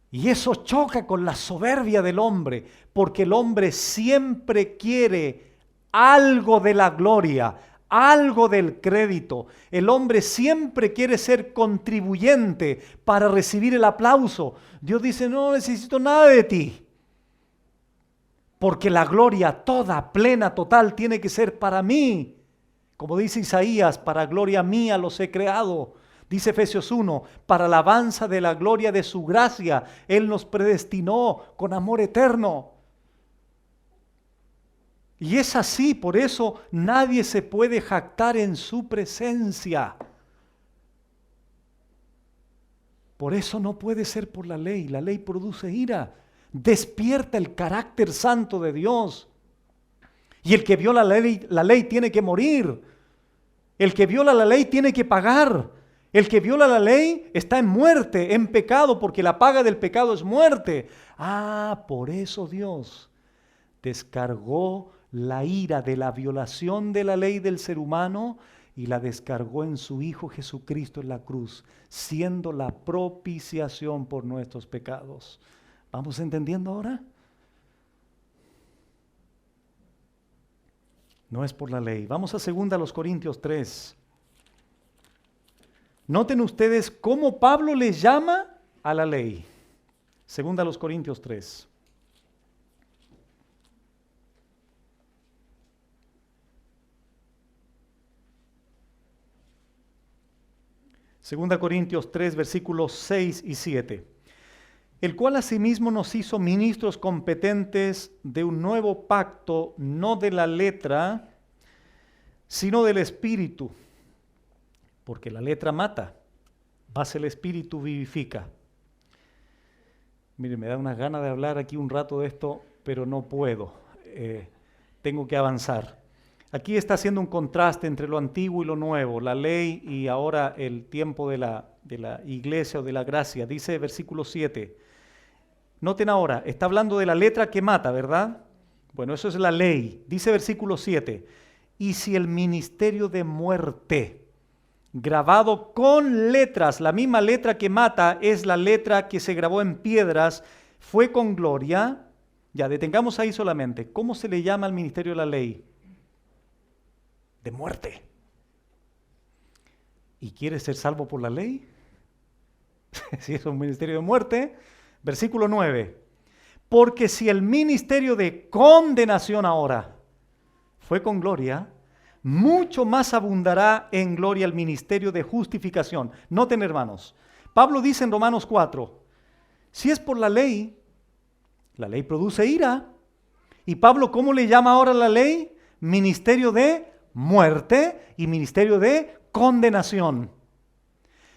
Y eso choca con la soberbia del hombre, porque el hombre siempre quiere algo de la gloria, algo del crédito. El hombre siempre quiere ser contribuyente para recibir el aplauso. Dios dice, no necesito nada de ti, porque la gloria toda, plena, total, tiene que ser para mí. Como dice Isaías, para gloria mía los he creado. Dice Efesios 1, para alabanza de la gloria de su gracia, Él nos predestinó con amor eterno. Y es así, por eso nadie se puede jactar en su presencia. Por eso no puede ser por la ley produce ira, despierta el carácter santo de Dios. Y el que viola la ley tiene que morir. El que viola la ley tiene que pagar. El que viola la ley está en muerte, en pecado, porque la paga del pecado es muerte. Por eso Dios descargó la ira de la violación de la ley del ser humano y la descargó en su Hijo Jesucristo en la cruz, siendo la propiciación por nuestros pecados. ¿Vamos entendiendo ahora? No es por la ley. Vamos a 2 Corintios 3. Noten ustedes cómo Pablo les llama a la ley. 2 Corintios 3. Segunda Corintios 3, versículos 6 y 7. El cual asimismo nos hizo ministros competentes de un nuevo pacto, no de la letra, sino del Espíritu, porque la letra mata, mas el Espíritu vivifica. Mire, me da unas ganas de hablar aquí un rato de esto, pero no puedo. Tengo que avanzar. Aquí está haciendo un contraste entre lo antiguo y lo nuevo, la ley y ahora el tiempo de la iglesia o de la gracia. Dice versículo 7. Noten ahora, está hablando de la letra que mata, ¿verdad? Bueno, eso es la ley. Dice versículo 7. Y si el ministerio de muerte, grabado con letras, la misma letra que mata es la letra que se grabó en piedras, fue con gloria. Ya, detengamos ahí solamente. ¿Cómo se le llama al ministerio de la ley? De muerte. ¿Y quieres ser salvo por la ley? Si es un ministerio de muerte. Versículo 9. Porque si el ministerio de condenación ahora fue con gloria, mucho más abundará en gloria el ministerio de justificación. Noten, hermanos, Pablo dice en Romanos 4, si es por la ley produce ira. Y Pablo, ¿cómo le llama ahora la ley? Ministerio de muerte y ministerio de condenación.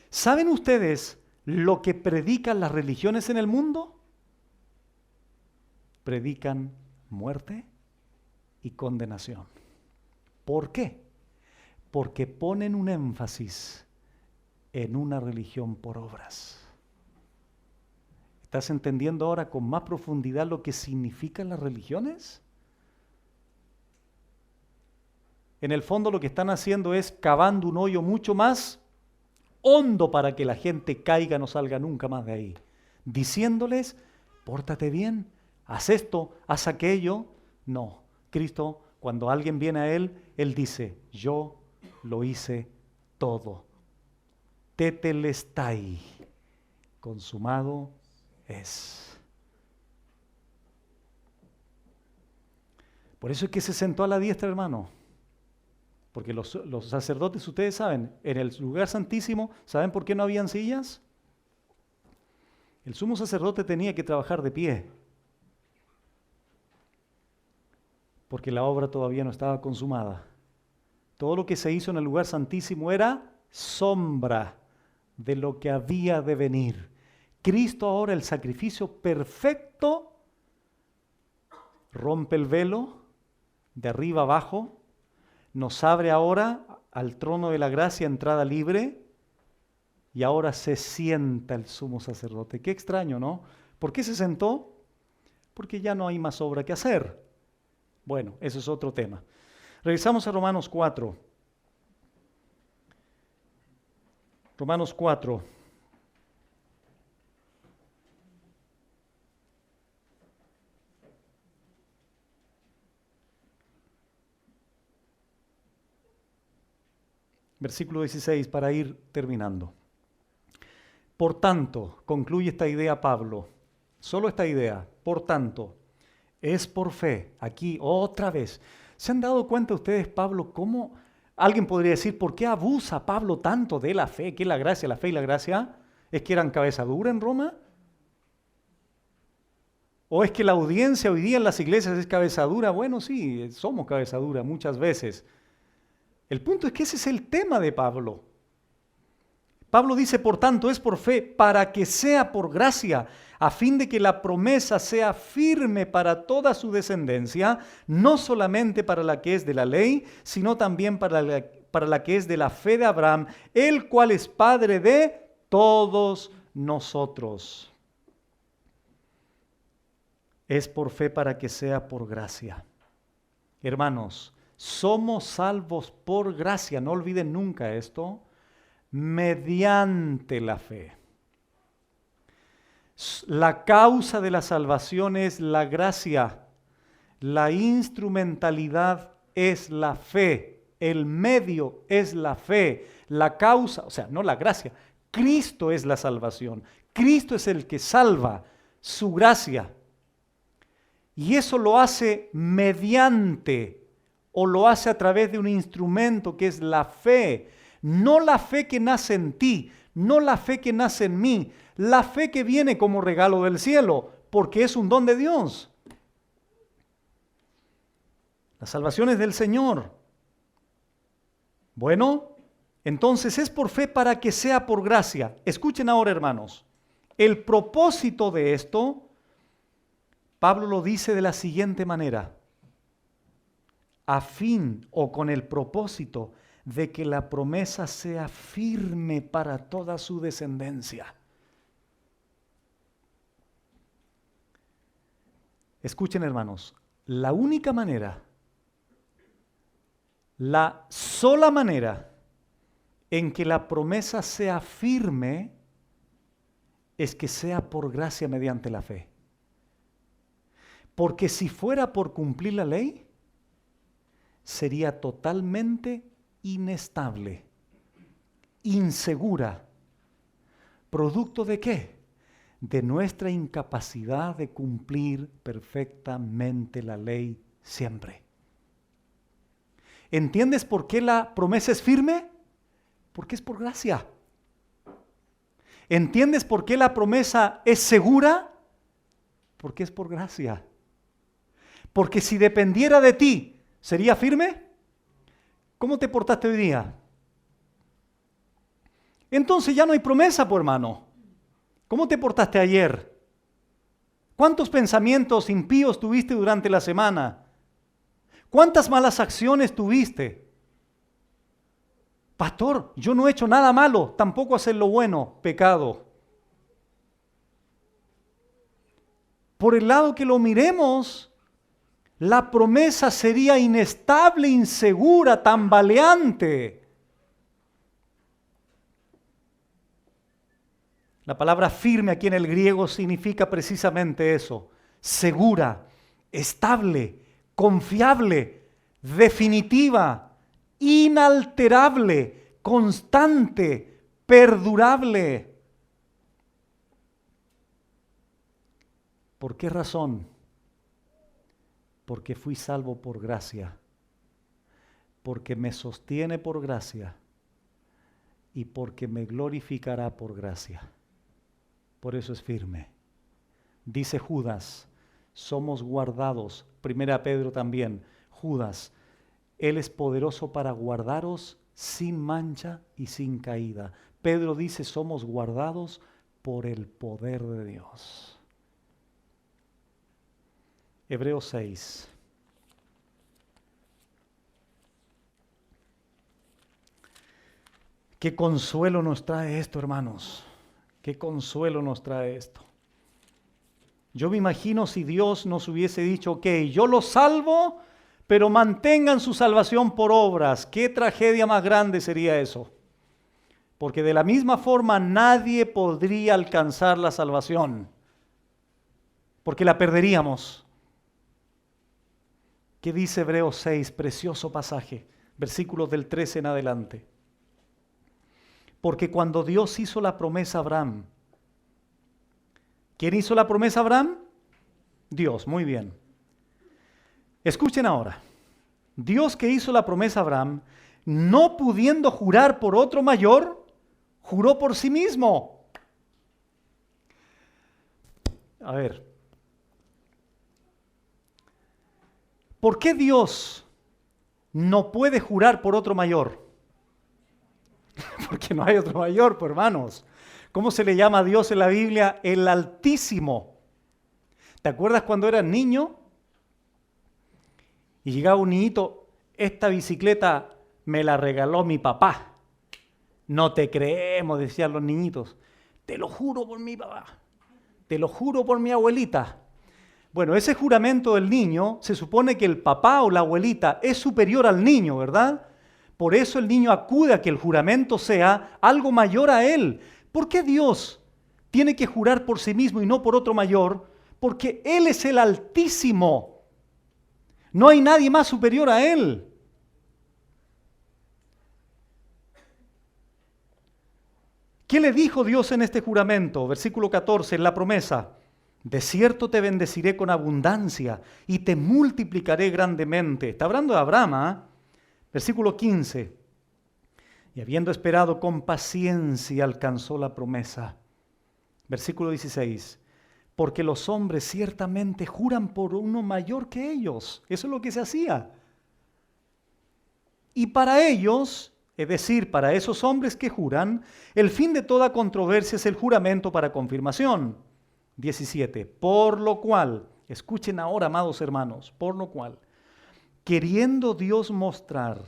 ¿Saben ustedes lo que predican las religiones en el mundo? Predican muerte y condenación. ¿Por qué? Porque ponen un énfasis en una religión por obras. ¿Estás entendiendo ahora con más profundidad lo que significan las religiones? En el fondo lo que están haciendo es cavando un hoyo mucho más hondo para que la gente caiga, no salga nunca más de ahí. Diciéndoles, pórtate bien, haz esto, haz aquello. No, Cristo, cuando alguien viene a Él, Él dice, yo lo hice todo. Tetelestai, consumado es. Por eso es que se sentó a la diestra, hermano. Porque los sacerdotes, ustedes saben, en el lugar santísimo, ¿saben por qué no habían sillas? El sumo sacerdote tenía que trabajar de pie. Porque la obra todavía no estaba consumada. Todo lo que se hizo en el lugar santísimo era sombra de lo que había de venir. Cristo ahora, el sacrificio perfecto, rompe el velo de arriba abajo, nos abre ahora al trono de la gracia, entrada libre, y ahora se sienta el sumo sacerdote. Qué extraño, ¿no? ¿Por qué se sentó? Porque ya no hay más obra que hacer. Bueno, eso es otro tema. Regresamos a Romanos 4. Romanos 4. Versículo 16, para ir terminando. Por tanto, concluye esta idea Pablo, solo esta idea, por tanto, es por fe. Aquí otra vez. ¿Se han dado cuenta ustedes, Pablo, cómo alguien podría decir, ¿por qué abusa Pablo tanto de la fe? ¿Qué es la gracia? La fe y la gracia, ¿es que eran cabeza dura en Roma? ¿O es que la audiencia hoy día en las iglesias es cabeza dura? Bueno, sí, somos cabeza dura muchas veces. El punto es que ese es el tema de Pablo. Pablo dice, por tanto, es por fe, para que sea por gracia, a fin de que la promesa sea firme para toda su descendencia, no solamente para la que es de la ley, sino también para la que es de la fe de Abraham, el cual es Padre de todos nosotros. Es por fe para que sea por gracia. Hermanos, somos salvos por gracia, no olviden nunca esto, mediante la fe. La causa de la salvación es la gracia, la instrumentalidad es la fe, el medio es la fe, la causa, o sea, no la gracia, Cristo es la salvación, Cristo es el que salva, su gracia. Y eso lo hace mediante o lo hace a través de un instrumento que es la fe. No la fe que nace en ti, no la fe que nace en mí, la fe que viene como regalo del cielo, porque es un don de Dios. La salvación es del Señor. Bueno, entonces es por fe para que sea por gracia. Escuchen ahora, hermanos. El propósito de esto, Pablo lo dice de la siguiente manera: a fin o con el propósito de que la promesa sea firme para toda su descendencia. Escuchen, hermanos, la única manera, la sola manera en que la promesa sea firme es que sea por gracia mediante la fe. Porque si fuera por cumplir la ley, sería totalmente inestable, insegura. ¿Producto de qué? De nuestra incapacidad de cumplir perfectamente la ley siempre. ¿Entiendes por qué la promesa es firme? Porque es por gracia. ¿Entiendes por qué la promesa es segura? Porque es por gracia. Porque si dependiera de ti, ¿sería firme? ¿Cómo te portaste hoy día? Entonces ya no hay promesa, pues, hermano. ¿Cómo te portaste ayer? ¿Cuántos pensamientos impíos tuviste durante la semana? ¿Cuántas malas acciones tuviste? Pastor, yo no he hecho nada malo, tampoco hacer lo bueno, pecado. Por el lado que lo miremos, la promesa sería inestable, insegura, tambaleante. La palabra firme aquí en el griego significa precisamente eso: segura, estable, confiable, definitiva, inalterable, constante, perdurable. ¿Por qué razón? Porque fui salvo por gracia, porque me sostiene por gracia y porque me glorificará por gracia. Por eso es firme. Dice Judas, somos guardados. 1 Pedro también, Judas, Él es poderoso para guardaros sin mancha y sin caída. Pedro dice, somos guardados por el poder de Dios. Hebreos 6. Qué consuelo nos trae esto, hermanos. Qué consuelo nos trae esto. Yo me imagino si Dios nos hubiese dicho, ok, yo los salvo, pero mantengan su salvación por obras. ¿Qué tragedia más grande sería eso? Porque de la misma forma nadie podría alcanzar la salvación, porque la perderíamos. ¿Qué dice Hebreos 6? Precioso pasaje, versículos del 13 en adelante. Porque cuando Dios hizo la promesa a Abraham, ¿quién hizo la promesa a Abraham? Dios, muy bien. Escuchen ahora. Dios que hizo la promesa a Abraham, no pudiendo jurar por otro mayor, juró por sí mismo. A ver. ¿Por qué Dios no puede jurar por otro mayor? Porque no hay otro mayor, pues, hermanos. ¿Cómo se le llama a Dios en la Biblia? El Altísimo. ¿Te acuerdas cuando eras niño? Y llegaba un niñito, esta bicicleta me la regaló mi papá. No te creemos, decían los niñitos. Te lo juro por mi papá. Te lo juro por mi abuelita. Bueno, ese juramento del niño, se supone que el papá o la abuelita es superior al niño, ¿verdad? Por eso el niño acude a que el juramento sea algo mayor a él. ¿Por qué Dios tiene que jurar por sí mismo y no por otro mayor? Porque Él es el Altísimo. No hay nadie más superior a Él. ¿Qué le dijo Dios en este juramento? Versículo 14, en la promesa. De cierto te bendeciré con abundancia y te multiplicaré grandemente. Está hablando de Abraham, ¿eh? Versículo 15. Y habiendo esperado con paciencia alcanzó la promesa. Versículo 16. Porque los hombres ciertamente juran por uno mayor que ellos. Eso es lo que se hacía. Y para ellos es decir, para esos hombres que juran, el fin de toda controversia es el juramento para confirmación. 17. Por lo cual, escuchen ahora, amados hermanos, por lo cual, queriendo Dios mostrar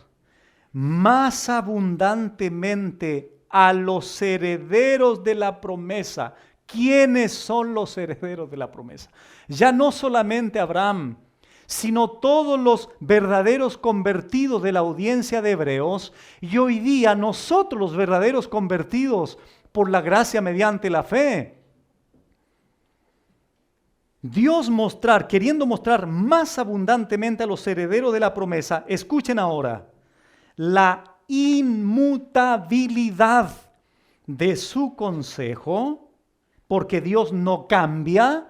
más abundantemente a los herederos de la promesa. ¿Quiénes son los herederos de la promesa? Ya no solamente Abraham, sino todos los verdaderos convertidos de la audiencia de Hebreos, y hoy día nosotros los verdaderos convertidos por la gracia mediante la fe. Dios queriendo mostrar más abundantemente a los herederos de la promesa, escuchen ahora, la inmutabilidad de su consejo, porque Dios no cambia,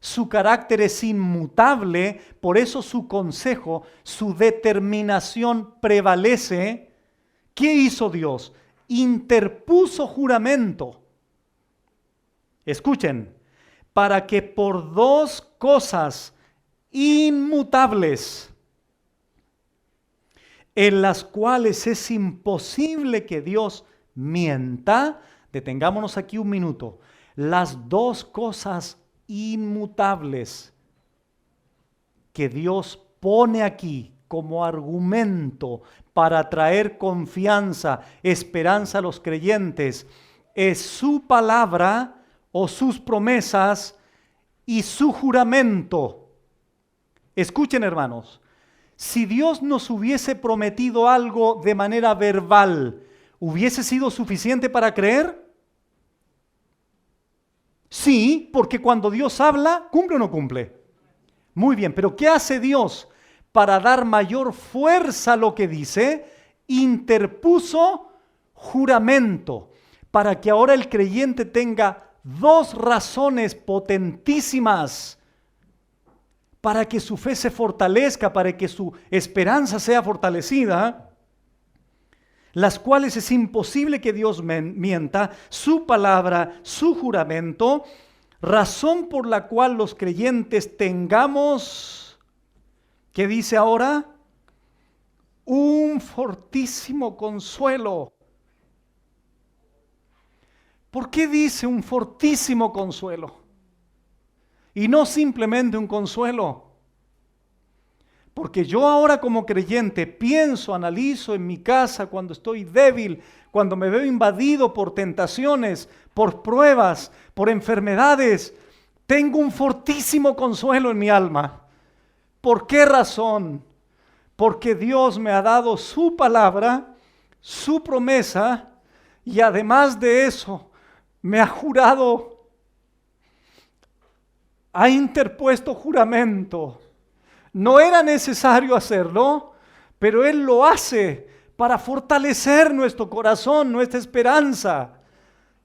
su carácter es inmutable, por eso su consejo, su determinación prevalece. ¿Qué hizo Dios? Interpuso juramento. Escuchen, para que por dos cosas inmutables, en las cuales es imposible que Dios mienta, detengámonos aquí un minuto, las dos cosas inmutables que Dios pone aquí como argumento para traer confianza, esperanza a los creyentes, es su palabra o sus promesas y su juramento. Escuchen, hermanos, si Dios nos hubiese prometido algo de manera verbal, ¿hubiese sido suficiente para creer? Sí, porque cuando Dios habla, ¿cumple o no cumple? Muy bien, pero ¿qué hace Dios para dar mayor fuerza a lo que dice? Interpuso juramento, para que ahora el creyente tenga dos razones potentísimas para que su fe se fortalezca, para que su esperanza sea fortalecida, las cuales es imposible que Dios mienta, su palabra, su juramento, razón por la cual los creyentes tengamos, ¿qué dice ahora? Un fortísimo consuelo. ¿Por qué dice un fortísimo consuelo? Y no simplemente un consuelo. Porque yo ahora como creyente pienso, analizo en mi casa cuando estoy débil, cuando me veo invadido por tentaciones, por pruebas, por enfermedades. Tengo un fortísimo consuelo en mi alma. ¿Por qué razón? Porque Dios me ha dado su palabra, su promesa, y además de eso, me ha jurado, ha interpuesto juramento. No era necesario hacerlo, pero Él lo hace para fortalecer nuestro corazón, nuestra esperanza.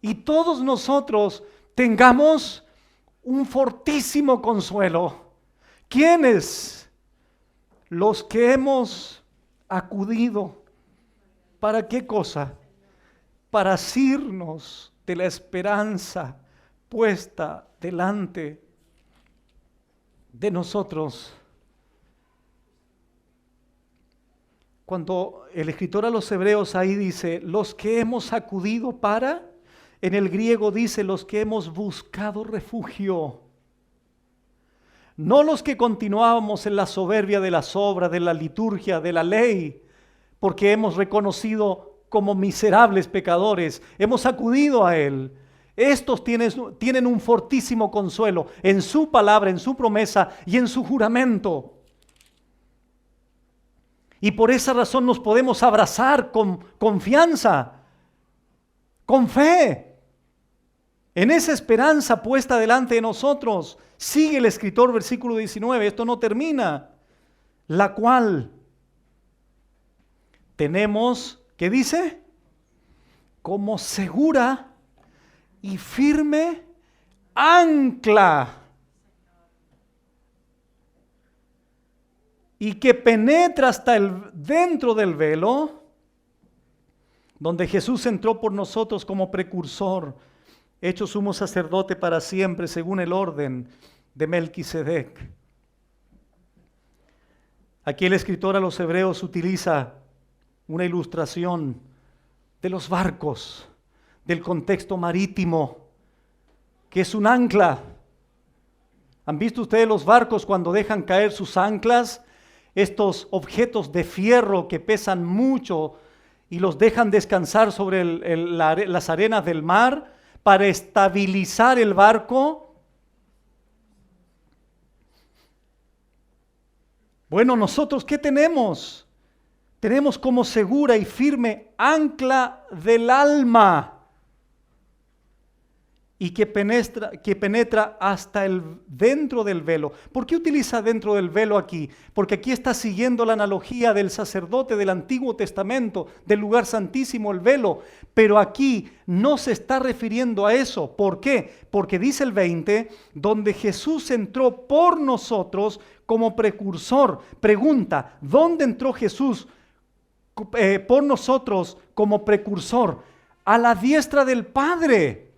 Y todos nosotros tengamos un fortísimo consuelo. ¿Quiénes? Los que hemos acudido. ¿Para qué cosa? Para asirnos de la esperanza puesta delante de nosotros. Cuando el escritor a los hebreos ahí dice, los que hemos acudido para, en el griego dice, los que hemos buscado refugio. No los que continuábamos en la soberbia de las obras, de la liturgia, de la ley, porque hemos reconocido como miserables pecadores, hemos acudido a Él. Estos tienen un fortísimo consuelo en su palabra, en su promesa y en su juramento. Y por esa razón nos podemos abrazar con confianza, con fe, en esa esperanza puesta delante de nosotros. Sigue el escritor, versículo 19, esto no termina, la cual tenemos, ¿qué dice? Como segura y firme ancla, y que penetra hasta dentro del velo, donde Jesús entró por nosotros como precursor, hecho sumo sacerdote para siempre, según el orden de Melquisedec. Aquí el escritor a los hebreos utiliza una ilustración de los barcos, del contexto marítimo, que es un ancla. ¿Han visto ustedes los barcos cuando dejan caer sus anclas? Estos objetos de fierro que pesan mucho y los dejan descansar sobre las arenas del mar para estabilizar el barco. Bueno, nosotros, ¿qué tenemos? Tenemos como segura y firme ancla del alma y que penetra hasta dentro del velo. ¿Por qué utiliza dentro del velo aquí? Porque aquí está siguiendo la analogía del sacerdote del Antiguo Testamento, del lugar santísimo, el velo. Pero aquí no se está refiriendo a eso. ¿Por qué? Porque dice el 20, donde Jesús entró por nosotros como precursor. Pregunta, ¿dónde entró Jesús por nosotros como precursor? A la diestra del Padre.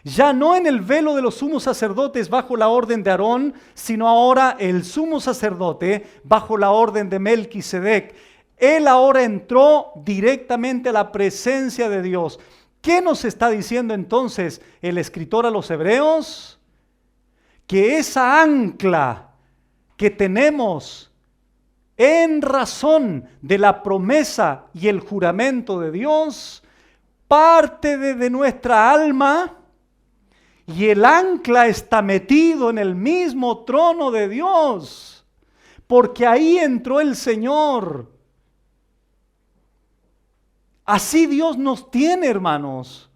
Ya no en el velo de los sumos sacerdotes bajo la orden de Aarón, sino ahora el sumo sacerdote bajo la orden de Melquisedec. Él ahora entró directamente a la presencia de Dios. ¿Qué nos está diciendo entonces el escritor a los hebreos? Que esa ancla que tenemos en razón de la promesa y el juramento de Dios, parte de nuestra alma. Y el ancla está metido en el mismo trono de Dios, porque ahí entró el Señor. Así Dios nos tiene, hermanos,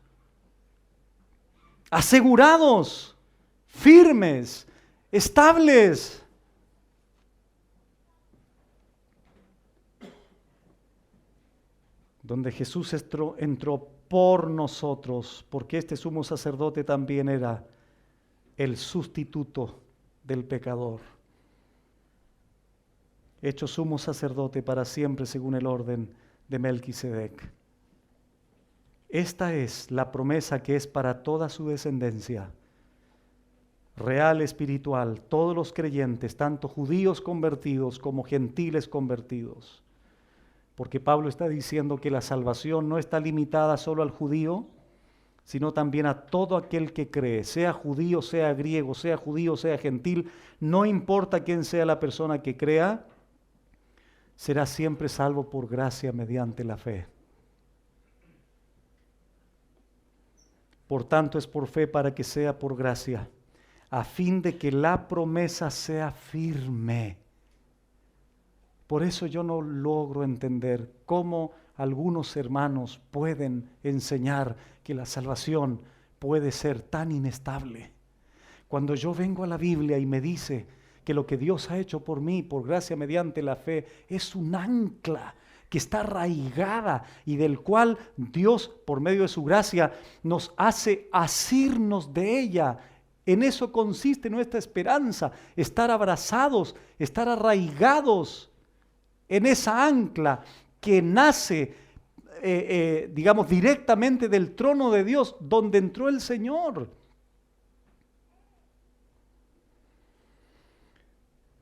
asegurados, firmes, estables. Donde Jesús entró por nosotros, porque este sumo sacerdote también era el sustituto del pecador, hecho sumo sacerdote para siempre según el orden de Melquisedec. Esta es la promesa que es para toda su descendencia, real, espiritual, todos los creyentes, tanto judíos convertidos como gentiles convertidos. Porque Pablo está diciendo que la salvación no está limitada solo al judío, sino también a todo aquel que cree, sea judío, sea griego, sea judío, sea gentil, no importa quién sea la persona que crea, será siempre salvo por gracia mediante la fe. Por tanto, es por fe para que sea por gracia, a fin de que la promesa sea firme. Por eso yo no logro entender cómo algunos hermanos pueden enseñar que la salvación puede ser tan inestable. Cuando yo vengo a la Biblia y me dice que lo que Dios ha hecho por mí, por gracia mediante la fe, es un ancla que está arraigada y del cual Dios, por medio de su gracia, nos hace asirnos de ella. En eso consiste nuestra esperanza, estar abrazados, estar arraigados en esa ancla que nace, digamos, directamente del trono de Dios, donde entró el Señor.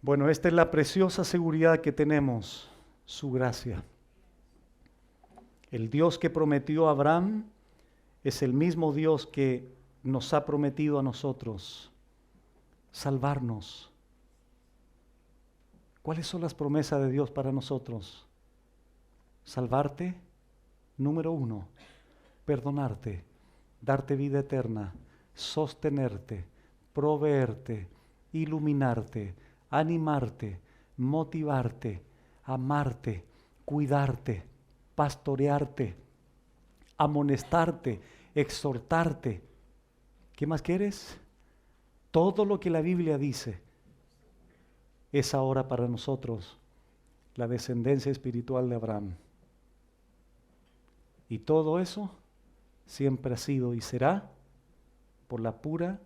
Bueno, esta es la preciosa seguridad que tenemos, su gracia. El Dios que prometió a Abraham es el mismo Dios que nos ha prometido a nosotros salvarnos. ¿Cuáles son las promesas de Dios para nosotros? Salvarte, número 1, perdonarte, darte vida eterna, sostenerte, proveerte, iluminarte, animarte, motivarte, amarte, cuidarte, pastorearte, amonestarte, exhortarte. ¿Qué más quieres? Todo lo que la Biblia dice es ahora para nosotros la descendencia espiritual de Abraham. Y todo eso siempre ha sido y será por la pura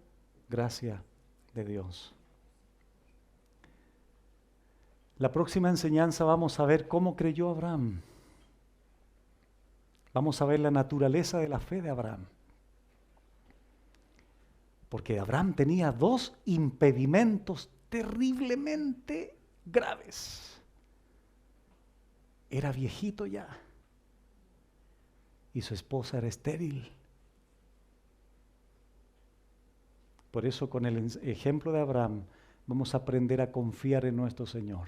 gracia de Dios. La próxima enseñanza vamos a ver cómo creyó Abraham. Vamos a ver la naturaleza de la fe de Abraham. Porque Abraham tenía 2 impedimentos terriblemente graves. era viejito ya y su esposa era estéril. Por eso con el ejemplo de Abraham vamos a aprender a confiar en nuestro Señor.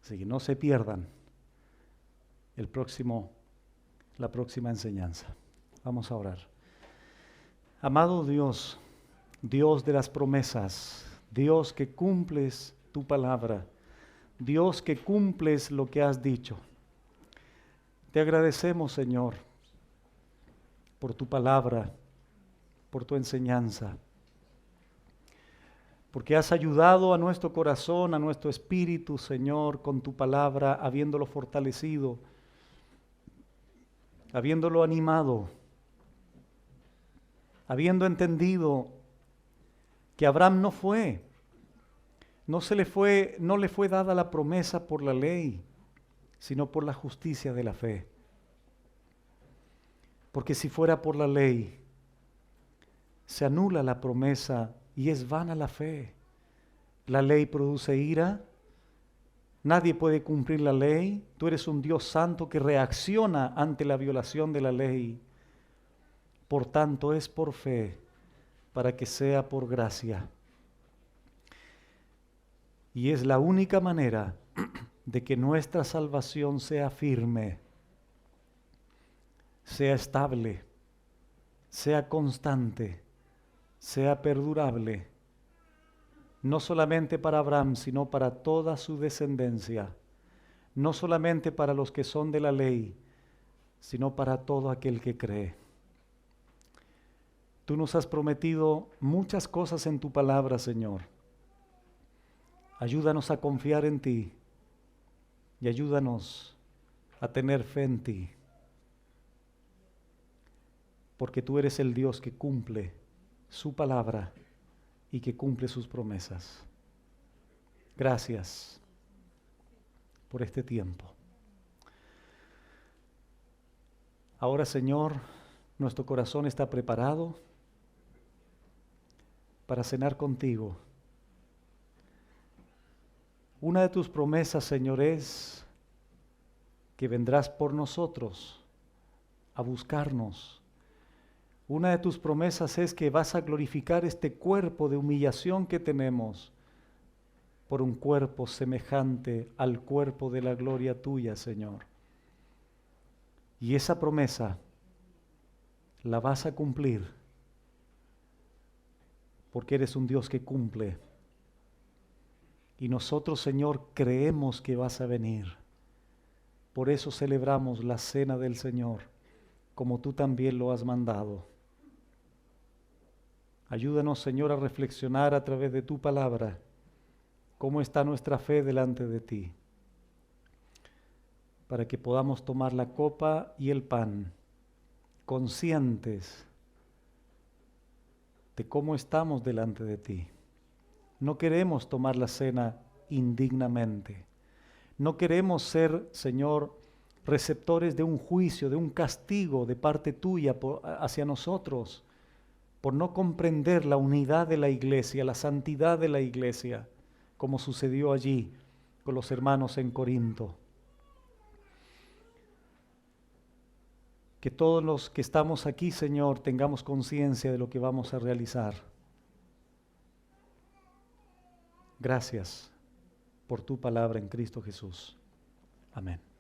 Así que no se pierdan la próxima enseñanza. Vamos a orar. Amado Dios, Dios de las promesas, Dios que cumples tu palabra, Dios que cumples lo que has dicho. Te agradecemos, Señor, por tu palabra, por tu enseñanza, porque has ayudado a nuestro corazón, a nuestro espíritu, Señor, con tu palabra, habiéndolo fortalecido, habiéndolo animado, habiendo entendido que Abraham no le fue dada la promesa por la ley, sino por la justicia de la fe. Porque si fuera por la ley, se anula la promesa y es vana la fe. La ley produce ira. Nadie puede cumplir la ley. Tú eres un Dios santo que reacciona ante la violación de la ley. Por tanto, es por fe, para que sea por gracia. Y es la única manera de que nuestra salvación sea firme, sea estable, sea constante, sea perdurable, no solamente para Abraham, sino para toda su descendencia, no solamente para los que son de la ley, sino para todo aquel que cree. Tú nos has prometido muchas cosas en tu palabra, Señor. Ayúdanos a confiar en ti y ayúdanos a tener fe en ti, porque tú eres el Dios que cumple su palabra y que cumple sus promesas. Gracias por este tiempo. Ahora, Señor, nuestro corazón está preparado para cenar contigo. Una de tus promesas, Señor, es que vendrás por nosotros a buscarnos. Una de tus promesas es que vas a glorificar este cuerpo de humillación que tenemos por un cuerpo semejante al cuerpo de la gloria tuya, Señor. Y esa promesa la vas a cumplir porque eres un Dios que cumple. Y nosotros, Señor, creemos que vas a venir. Por eso celebramos la cena del Señor, como tú también lo has mandado. Ayúdanos, Señor, a reflexionar a través de tu palabra cómo está nuestra fe delante de ti, para que podamos tomar la copa y el pan, conscientes de cómo estamos delante de ti. No queremos tomar la cena indignamente. No queremos ser, Señor, receptores de un juicio, de un castigo de parte tuya hacia nosotros, por no comprender la unidad de la iglesia, la santidad de la iglesia, como sucedió allí con los hermanos en Corinto. Que todos los que estamos aquí, Señor, tengamos conciencia de lo que vamos a realizar. Gracias por tu palabra en Cristo Jesús. Amén.